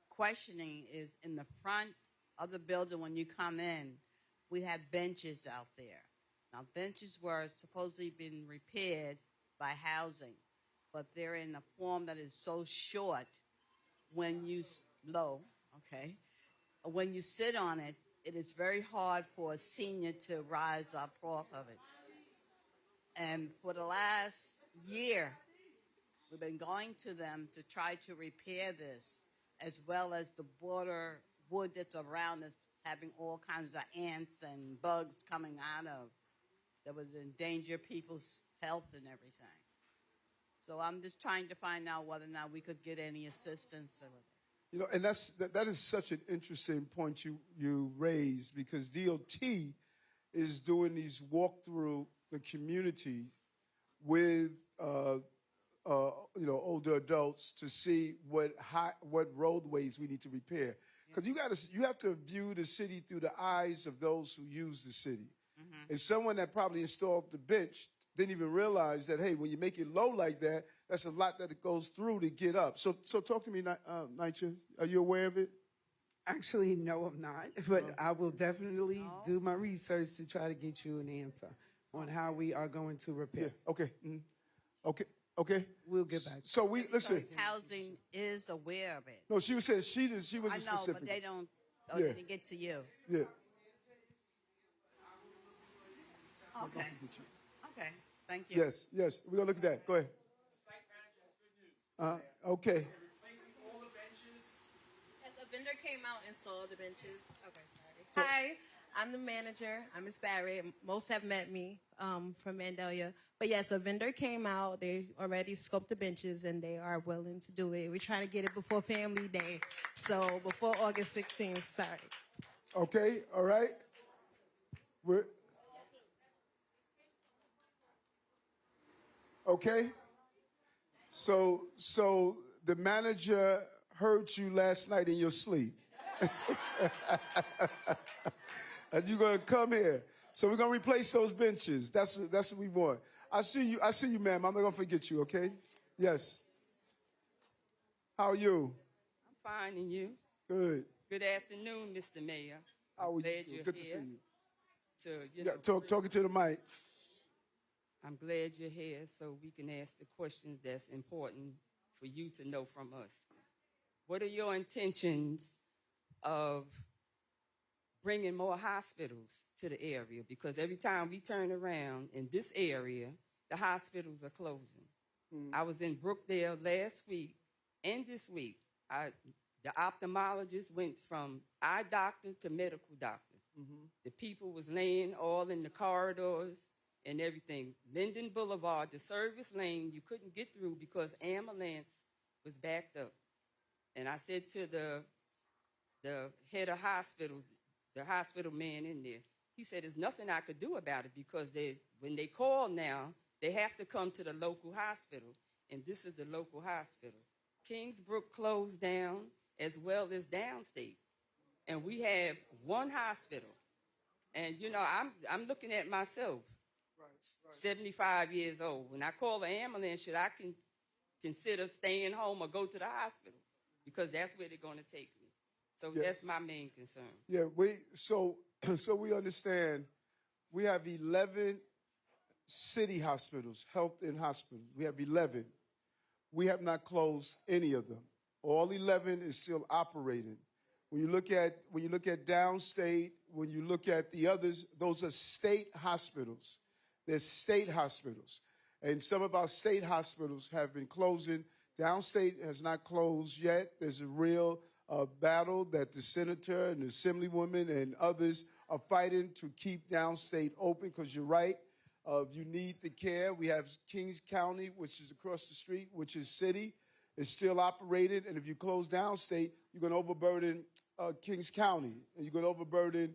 questioning is in the front of the building when you come in, we have benches out there. Now, benches were supposedly been repaired by housing, but they're in a form that is so short when you when you sit on it, it is very hard for a senior to rise up off of it. And for the last year, we've been going to them to try to repair this, as well as the border wood that's around us having all kinds of ants and bugs coming out of that would endanger people's health and everything. So I'm just trying to find out whether or not we could get any assistance with it. And that is such an interesting point you raised, because DOT is doing these walk through the community with older adults to see what roadways we need to repair, because you have to view the city through the eyes of those who use the city. And someone that probably installed the bench didn't even realize that, hey, when you make it low like that, that's a lot that it goes through to get up. So talk to me, Nitya. Are you aware of it? Actually, no, I'm not. But I will definitely do my research to try to get you an answer on how we are going to repair. Yeah. Okay. Okay. We'll get back. So we listen. Housing is aware of it. No, she was saying she wasn't I know, specific. but they don't. Yeah. Didn't get to you. Yeah. Okay. Okay. Thank you. Yes. We're gonna look at that. Go ahead. Okay. Yes, a vendor came out and saw the benches. Okay, sorry. Hi, I'm the manager. I'm Miss Barrett. Most have met me from Vandalia. But yes, a vendor came out. They already scoped the benches, and they are willing to do it. We're trying to get it before Family Day. So before August 16th, sorry. Okay. All right. Okay. So the manager heard you last night in your sleep. And you're gonna come here. So we're gonna replace those benches. That's what we want. I see you, ma'am. I'm not gonna forget you, okay? Yes. How are you? I'm fine, and you? Good. Good afternoon, Mr. Mayor. How are glad you? you're Good here. to see you. To, Talking to the mic. I'm glad you're here so we can ask the questions that's important for you to know from us. What are your intentions of bringing more hospitals to the area? Because every time we turn around in this area, the hospitals are closing. I was in Brookdale last week and this week. The ophthalmologist went from eye doctor to medical doctor. The people was laying all in the corridors and everything. Linden Boulevard, the service lane, you couldn't get through because ambulance was backed up. And I said to the head of hospitals, the hospital man in there, he said, there's nothing I could do about it because when they call now, they have to come to the local hospital. And this is the local hospital. Kingsbrook closed down as well as downstate. And we have one hospital. And, I'm looking at myself, 75 years old. When I call an ambulance, should I consider staying home or go to the hospital? Because that's where they're going to take me. So that's my main concern. Yeah, so we understand we have 11 city hospitals, health and hospitals. We have 11. We have not closed any of them. All 11 is still operating. When you look at downstate, when you look at the others, those are state hospitals. They're state hospitals. And some of our state hospitals have been closing. Downstate has not closed yet. There's a real battle that the senator and the assemblywoman and others are fighting to keep downstate open because you're right. You need the care. We have Kings County, which is across the street, which is city. It's still operating. And if you close downstate, you're going to overburden Kings County. And you're going to overburden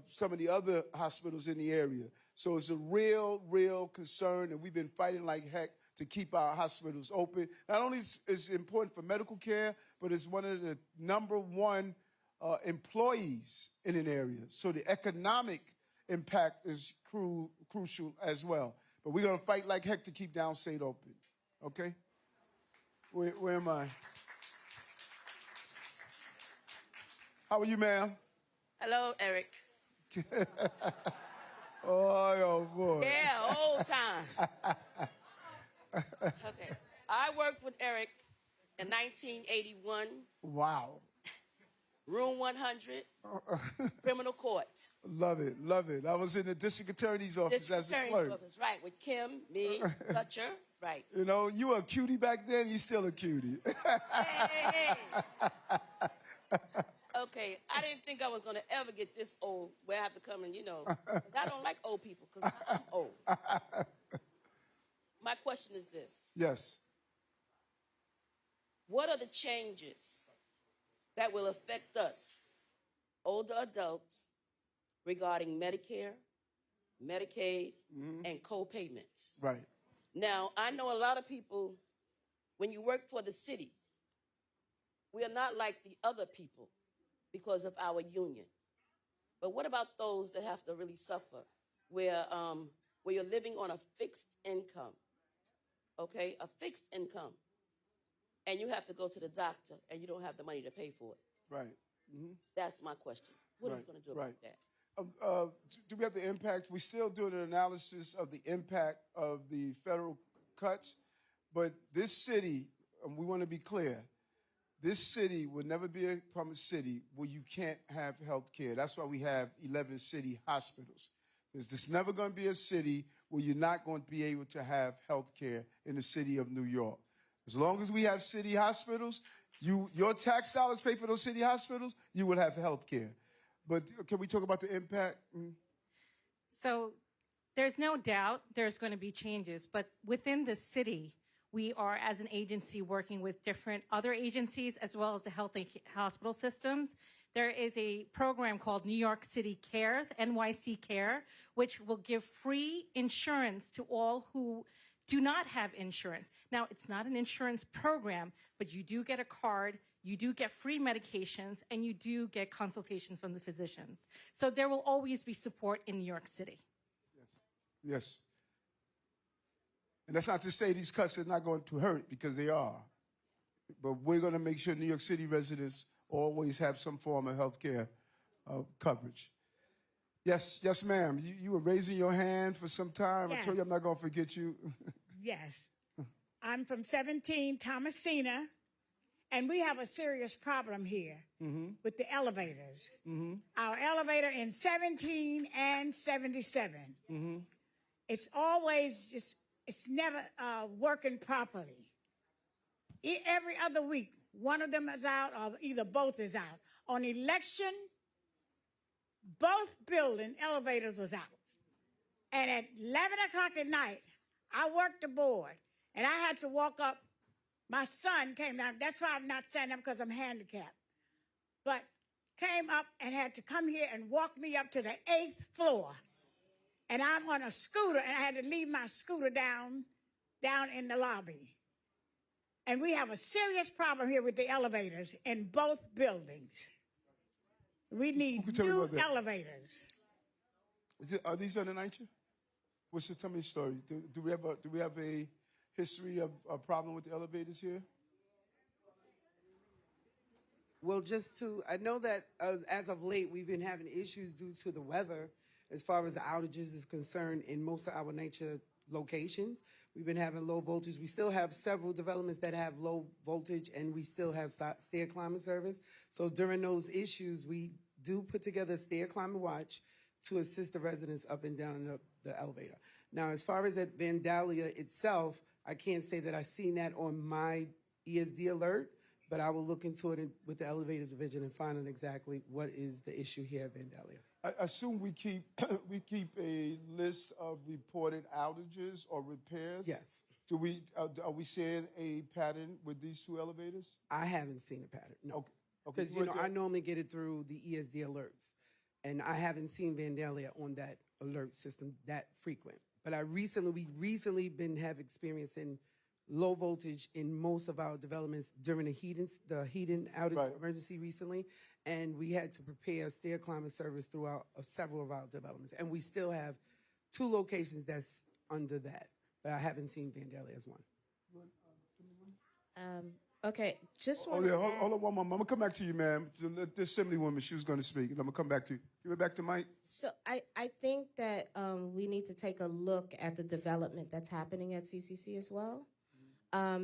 some of the other hospitals in the area. So it's a real concern. And we've been fighting like heck to keep our hospitals open. Not only is it important for medical care, but it's one of the number one employees in an area. So the economic impact is crucial as well. But we're going to fight like heck to keep downstate open. Okay? Where am I? How are you, ma'am? Hello, Eric. Oh, boy. Yeah, old time. Okay. I worked with Eric in 1981. Wow. Room 100, criminal court. Love it. I was in the district attorney's office as a clerk. District attorney's office, right, with Kim, me, Fletcher, right. You know, you were a cutie back then, you still a cutie. Hey. Okay, I didn't think I was going to ever get this old where I have to come and, 'cause I don't like old people because I'm old. My question is this. Yes. What are the changes that will affect us, older adults, regarding Medicare, Medicaid, and co-payments? Right. Now, I know a lot of people, when you work for the city, we are not like the other people because of our union. But what about those that have to really suffer, where where you're living on a fixed income, okay, a fixed income, and you have to go to the doctor and you don't have the money to pay for it. Right. Mm-hmm. That's my question. What are Right, you going to do right. about that? Do we have the impact? We're still doing an analysis of the impact of the federal cuts, but this city, and we want to be clear, this city will never be a promised city where you can't have health care. That's why we have 11 city hospitals. There's never going to be a city where you're not going to be able to have health care in the city of New York. As long as we have city hospitals, your tax dollars pay for those city hospitals, you will have health care. But can we talk about the impact? So there's no doubt there's going to be changes, but within the city, we are, as an agency, working with different other agencies as well as the health and hospital systems. There is a program called New York City Cares, NYC Care, which will give free insurance to all who do not have insurance. Now, it's not an insurance program, but you do get a card, you do get free medications, and you do get consultation from the physicians. So there will always be support in New York City. Yes. And that's not to say these cuts are not going to hurt, because they are. But we're going to make sure New York City residents always have some form of health care coverage. Yes, ma'am. You were raising your hand for some time. Yes. I told you I'm not going to forget you. Yes. I'm from 17 Thomasina, and we have a serious problem here with the elevators. Our elevator in 17 and 77. It's always just, it's never working properly. Every other week, one of them is out or either both is out. On election, both building elevators was out. And at 11 o'clock at night, I worked the board, and I had to walk up. My son came down. That's why I'm not saying that, because I'm handicapped. But came up and had to come here and walk me up to the 8th floor. And I'm on a scooter, and I had to leave my scooter down in the lobby. And we have a serious problem here with the elevators in both buildings. We need new elevators. Are these under NYCHA? Tell me the story. Do we have a history of a problem with the elevators here? Well, I know that as of late, we've been having issues due to the weather as far as the outages is concerned in most of our NYCHA locations. We've been having low voltage. We still have several developments that have low voltage, and we still have stair climber service. So during those issues, we do put together a stair climber watch to assist the residents up and down the elevator. Now, as far as at Vandalia itself, I can't say that I've seen that on my ESD alert, but I will look into it with the elevator division and find out exactly what is the issue here at Vandalia. I assume we keep a list of reported outages or repairs. Yes. Are we seeing a pattern with these two elevators? I haven't seen a pattern. No. Okay. Because I normally get it through the ESD alerts, and I haven't seen Vandalia on that alert system that frequent. But we recently have experiencing low voltage in most of our developments during the heating outage emergency recently, and we had to prepare stair climber service throughout several of our developments. And we still have 2 locations that's under that, but I haven't seen Vandalia as one. Okay, just hold on one moment. I'm going to come back to you, ma'am. The assemblywoman, she was going to speak, and I'm going to come back to you. Give it back to Mike. So I think that we need to take a look at the development that's happening at CCC as well,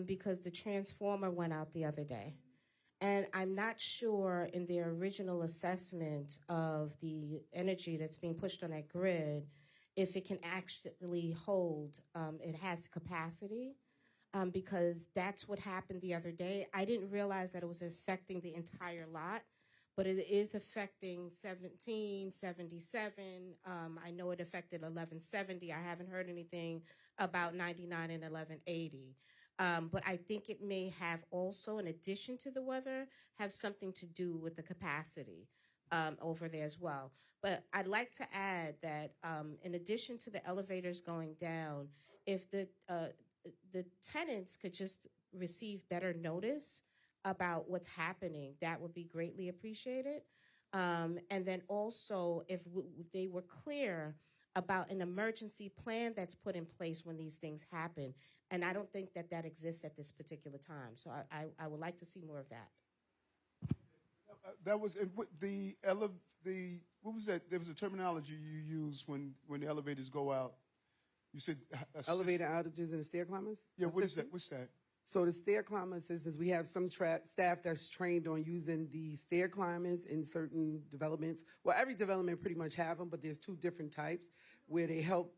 because the transformer went out the other day. And I'm not sure in their original assessment of the energy that's being pushed on that grid if it can actually hold, it has capacity. Because that's what happened the other day. I didn't realize that it was affecting the entire lot, but it is affecting 1777. I know it affected 1170. I haven't heard anything about 99 and 1180. But I think it may have also, in addition to the weather, have something to do with the capacity over there as well. But I'd like to add that in addition to the elevators going down, if the tenants could just receive better notice about what's happening, that would be greatly appreciated. And then also, if they were clear about an emergency plan that's put in place when these things happen. And I don't think that that exists at this particular time. So I would like to see more of that. That was what was that? There was a terminology you used when the elevators go out. You said Elevator outages and the stair climbers? Yeah, what is that? What's that? So the stair climber assistance, we have some staff that's trained on using the stair climbers in certain developments. Well, every development pretty much have them, but there's two different types where they help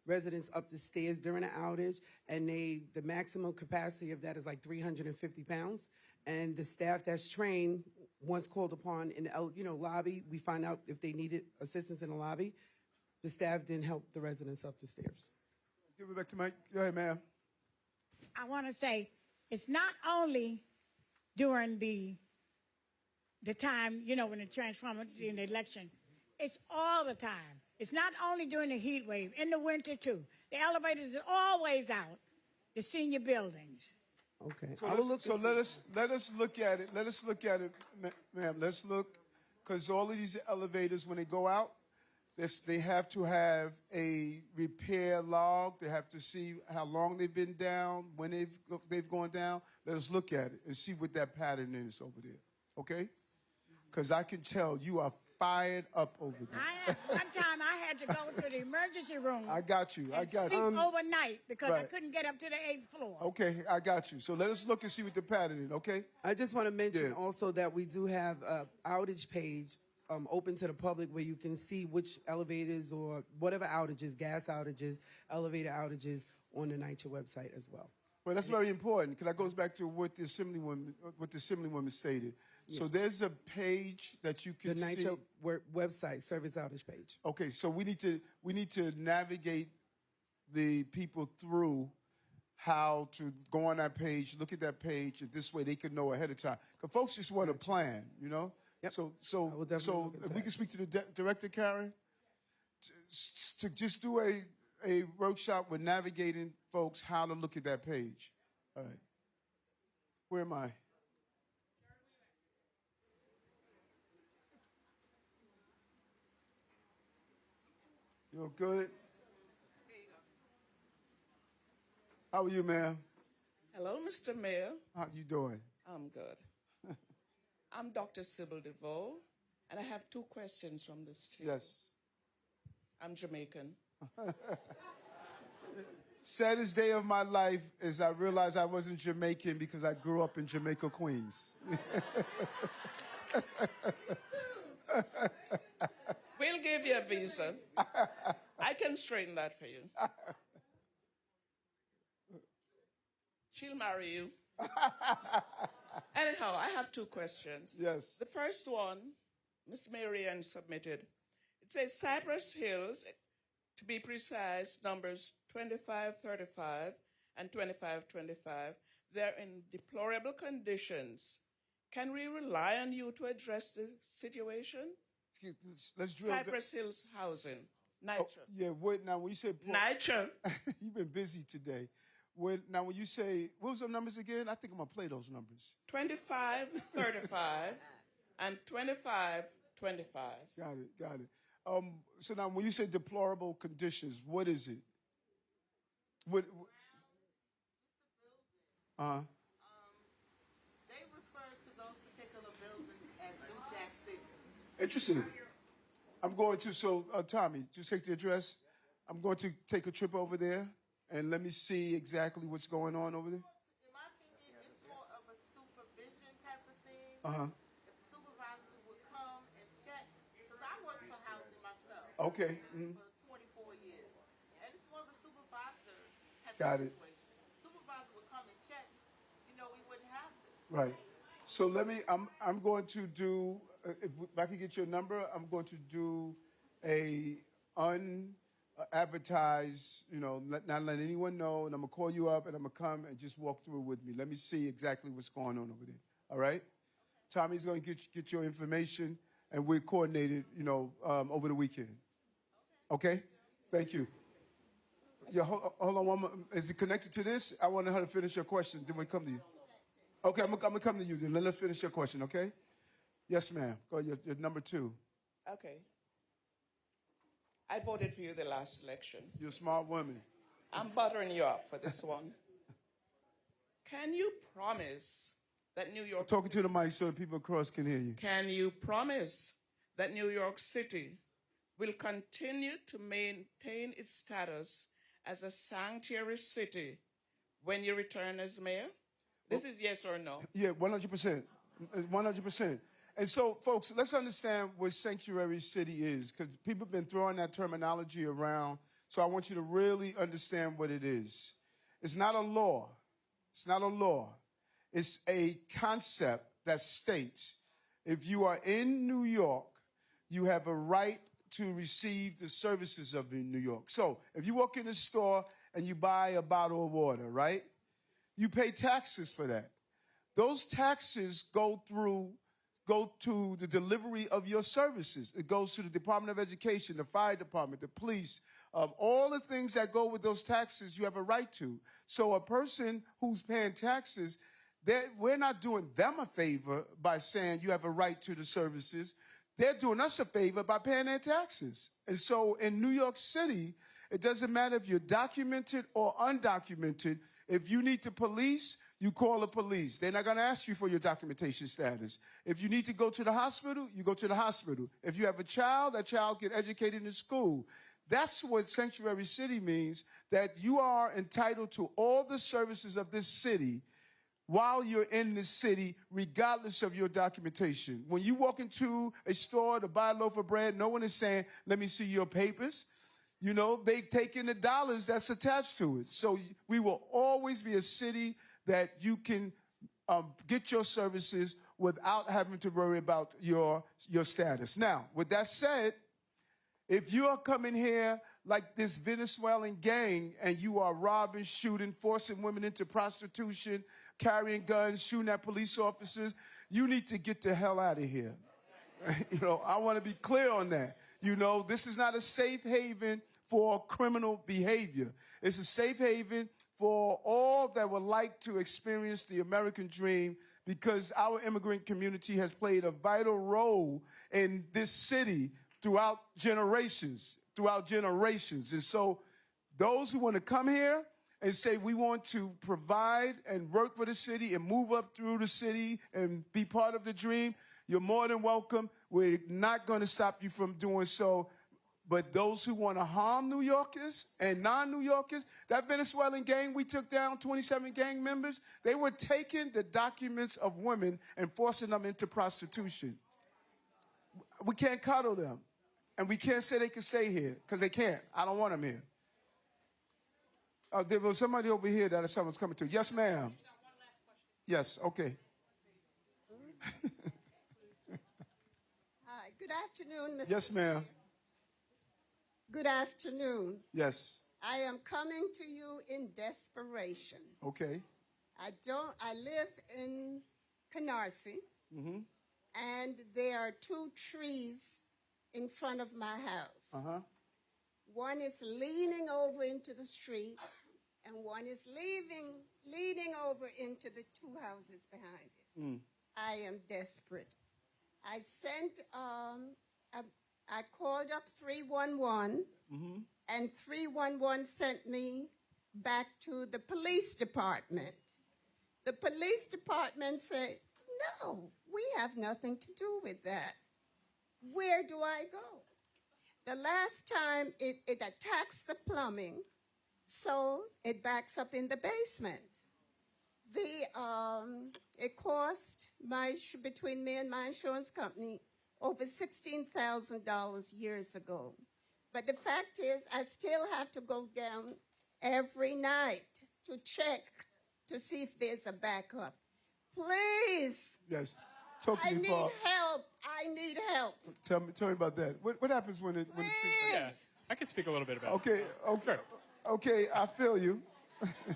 residents up the stairs during an outage, and the maximum capacity of that is like 350 pounds. And the staff that's trained, once called upon in the lobby, we find out if they needed assistance in the lobby. The staff then help the residents up the stairs. Give it back to Mike. Go ahead, ma'am. I want to say it's not only during the time, when the transformer in the election, it's all the time. It's not only during the heat wave, in the winter too. The elevators are always out, the senior buildings. Okay. So let us look at it. Let us look at it, ma'am. Let's look, because all of these elevators, when they go out, they have to have a repair log. They have to see how long they've been down, when they've gone down. Let us look at it and see what that pattern is over there, okay? Because I can tell you are fired up over there. One time I had to go to the emergency room. I got you. Sleep overnight because I couldn't get up to the 8th floor. Okay, I got you. So let us look and see what the pattern is, okay? I just want to mention also that we do have an outage page open to the public where you can see which elevators or whatever outages, gas outages, elevator outages on the NYCHA website as well. Well, that's very important because that goes back to what the Assemblywoman stated. Yeah. So there's a page that you can see. The NYCHA website service outage page. Okay, so we need to navigate the people through how to go on that page, look at that page, and this way they can know ahead of time. Because folks just want a plan, Yep. So if we can speak to the director, Karen, to just do a workshop with navigating folks how to look at that page. All right. Where am I? You're good? How are you, ma'am? Hello, Mr. Mayor. How you doing? I'm good. I'm Dr. Sybil DeVoe, and I have 2 questions from this chair. Yes. I'm Jamaican. Saddest day of my life is I realized I wasn't Jamaican because I grew up in Jamaica, Queens. We'll give you a visa. I can straighten that for you. She'll marry you. Anyhow, I have 2 questions. Yes. The first one, Miss Marianne submitted. It says Cypress Hills, to be precise, numbers 2535 and 2525. They're in deplorable conditions. Can we rely on you to address the situation? Let's drill Cypress Hills housing, NYCHA. Oh, yeah, now when you say... NYCHA. You've been busy today. Now when you say, what was the numbers again? I think I'm going to play those numbers. 2535 and 2525. Got it. So now when you say deplorable conditions, what is it? What? They refer to those particular buildings as New Jack City. Interesting. I'm going to, Tommy, just take the address. I'm going to take a trip over there and let me see exactly what's going on over there. In my opinion, it's more of a supervision type of thing. Uh-huh. If the supervisor would come and check, because I worked for housing myself. Okay. Mm-hmm. For 24 years. And it's more of a supervisor type Got of it. situation. The supervisor would come and check, we wouldn't have this. Right. So I'm going to do, if I can get your number, I'm going to do a unadvertised, not let anyone know, and I'm going to call you up and I'm going to come and just walk through with me. Let me see exactly what's going on over there. All right? Tommy's going to get your information and we'll coordinate it, over the weekend. Okay? Thank you. Yeah, hold on one more. Is it connected to this? I want her to finish your question, then we come to you. Okay, I'm going to come to you then. Let's finish your question, okay? Yes, ma'am. Go, your number 2. Okay. I voted for you the last election. You're a smart woman. I'm buttering you up for this one. Can you promise that New York... Talking to the mic so the people across can hear you. Can you promise that New York City will continue to maintain its status as a sanctuary city when you return as mayor? This is yes or no. Yeah, 100%. 100%. And so, folks, let's understand what sanctuary city is, because people have been throwing that terminology around. So I want you to really understand what it is. It's not a law. It's not a law. It's a concept that states if you are in New York, you have a right to receive the services of New York. So if you walk in the store and you buy a bottle of water, right? You pay taxes for that. Those taxes go to the delivery of your services. It goes to the Department of Education, the fire department, the police, all the things that go with those taxes you have a right to. So a person who's paying taxes, we're not doing them a favor by saying you have a right to the services. They're doing us a favor by paying their taxes. And so in New York City, it doesn't matter if you're documented or undocumented. If you need the police, you call the police. They're not going to ask you for your documentation status. If you need to go to the hospital, you go to the hospital. If you have a child, that child get educated in school. That's what sanctuary city means, that you are entitled to all the services of this city while you're in the city, regardless of your documentation. When you walk into a store to buy a loaf of bread, no one is saying, let me see your papers. You know, they take in the dollars that's attached to it. So we will always be a city that you can get your services without having to worry about your status. Now, with that said, if you are coming here like this Venezuelan gang and you are robbing, shooting, forcing women into prostitution, carrying guns, shooting at police officers, you need to get the hell out of here. You know, I want to be clear on that. You know, this is not a safe haven for criminal behavior. It's a safe haven for all that would like to experience the American dream, because our immigrant community has played a vital role in this city throughout generations. And so those who want to come here and say we want to provide and work for the city and move up through the city and be part of the dream, you're more than welcome. We're not going to stop you from doing so. But those who want to harm New Yorkers and non-New Yorkers, that Venezuelan gang we took down, 27 gang members, they were taking the documents of women and forcing them into prostitution. We can't coddle them. And we can't say they can stay here, because they can't. I don't want them here. There was somebody over here that someone's coming to. Yes, ma'am. Yes, okay. Hi, good afternoon, Mr. Yes, ma'am. Good afternoon. Yes. I am coming to you in desperation. Okay. I live in Canarsie, Mm-hmm. and there are 2 trees in front of my house. Uh-huh. One is leaning over into the street, and one is leaning over into the 2 houses behind it. Mm. I am desperate. I called up 311, Mm-hmm. and 311 sent me back to the police department. The police department said, no, we have nothing to do with that. Where do I go? The last time it attacks the plumbing, so it backs up in the basement. It cost between me and my insurance company over $16,000 years ago. But the fact is, I still have to go down every night to check to see if there's a backup. Please. Yes. Talk to I me, need Paul. help. I need help. Tell me about that. What happens when the tree? Yeah, I can speak a little bit about Okay. Okay. Sure. Okay. I feel you.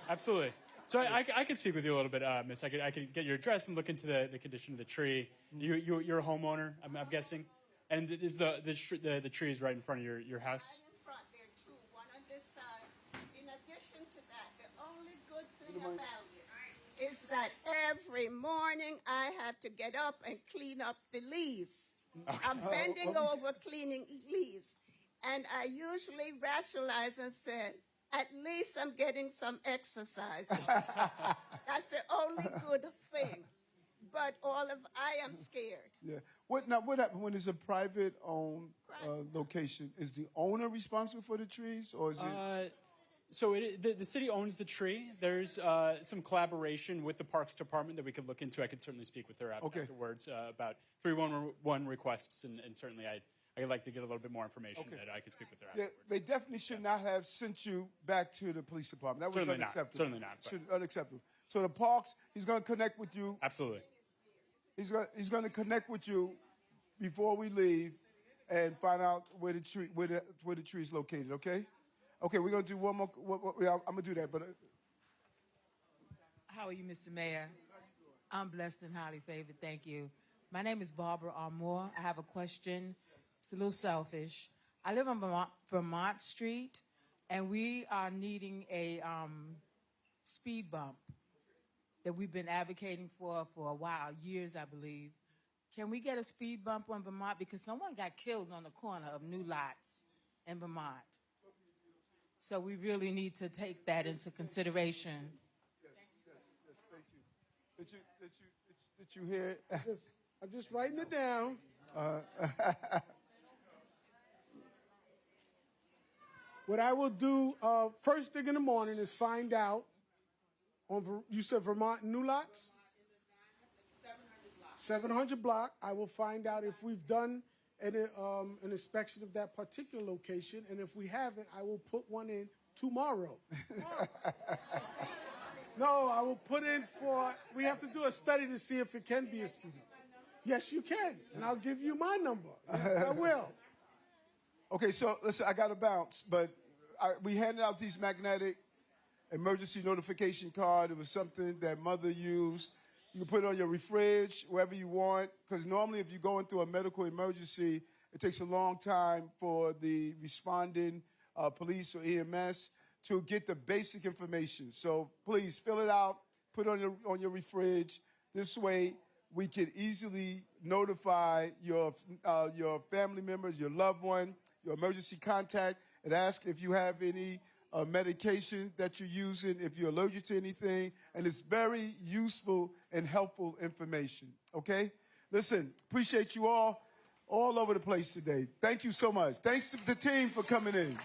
Absolutely. So I can speak with you a little bit, Miss. I could get your address and look into the condition of the tree. You're a homeowner, I'm guessing, and is the tree is right in front of your house? Right in front there too, one on this side. In addition to that, the only good thing about it is that every morning I have to get up and clean up the leaves. Okay. I'm bending over cleaning leaves. And I usually rationalize and said, at least I'm getting some exercise. That's the only good thing. But I am scared. Yeah. What happens when it's a private-owned location? Is the owner responsible for the trees, or is it? So the city owns the tree. There's some collaboration with the Parks Department that we could look into. I could certainly speak with her afterwards about 311 requests, and certainly I'd like to get a little bit more information that I could speak with her afterwards. They definitely should not have sent you back to the police department. That was Certainly unacceptable. Certainly not. Unacceptable. So the Parks, he's going to connect with you. Absolutely. He's going to connect with you before we leave and find out where the tree is located. Okay. Okay, we're going to do one more. I'm going to do that. But how are you, Mr. Mayor? I'm blessed and highly favored. Thank you. My name is Barbara Armour. I have a question. It's a little selfish. I live on Vermont Street, and we are needing a speed bump that we've been advocating for a while, years, I believe. Can we get a speed bump on Vermont? Because someone got killed on the corner of New Lots in Vermont. So we really need to take that into consideration. Yes, thank you. Did you hear it? I'm just writing it down. What I will do first thing in the morning is find out. You said Vermont New Lots? 700 block. I will find out if we've done an inspection of that particular location, and if we haven't, I will put one in tomorrow. No, I will put in we have to do a study to see if it can be a speed bump. Yes, you can, and I'll give you my number. Yes, I will. Okay, so listen, I got to bounce, but we handed out these magnetic emergency notification card. It was something that Mother used. You can put it on your fridge, wherever you want, because normally if you're going through a medical emergency, it takes a long time for the responding police or EMS to get the basic information. So please fill it out, put it on your fridge. This way we can easily notify your family members, your loved one, your emergency contact, and ask if you have any medication that you're using, if you're allergic to anything, and it's very useful and helpful information, okay? Listen, appreciate you all over the place today. Thank you so much. Thanks to the team for coming in.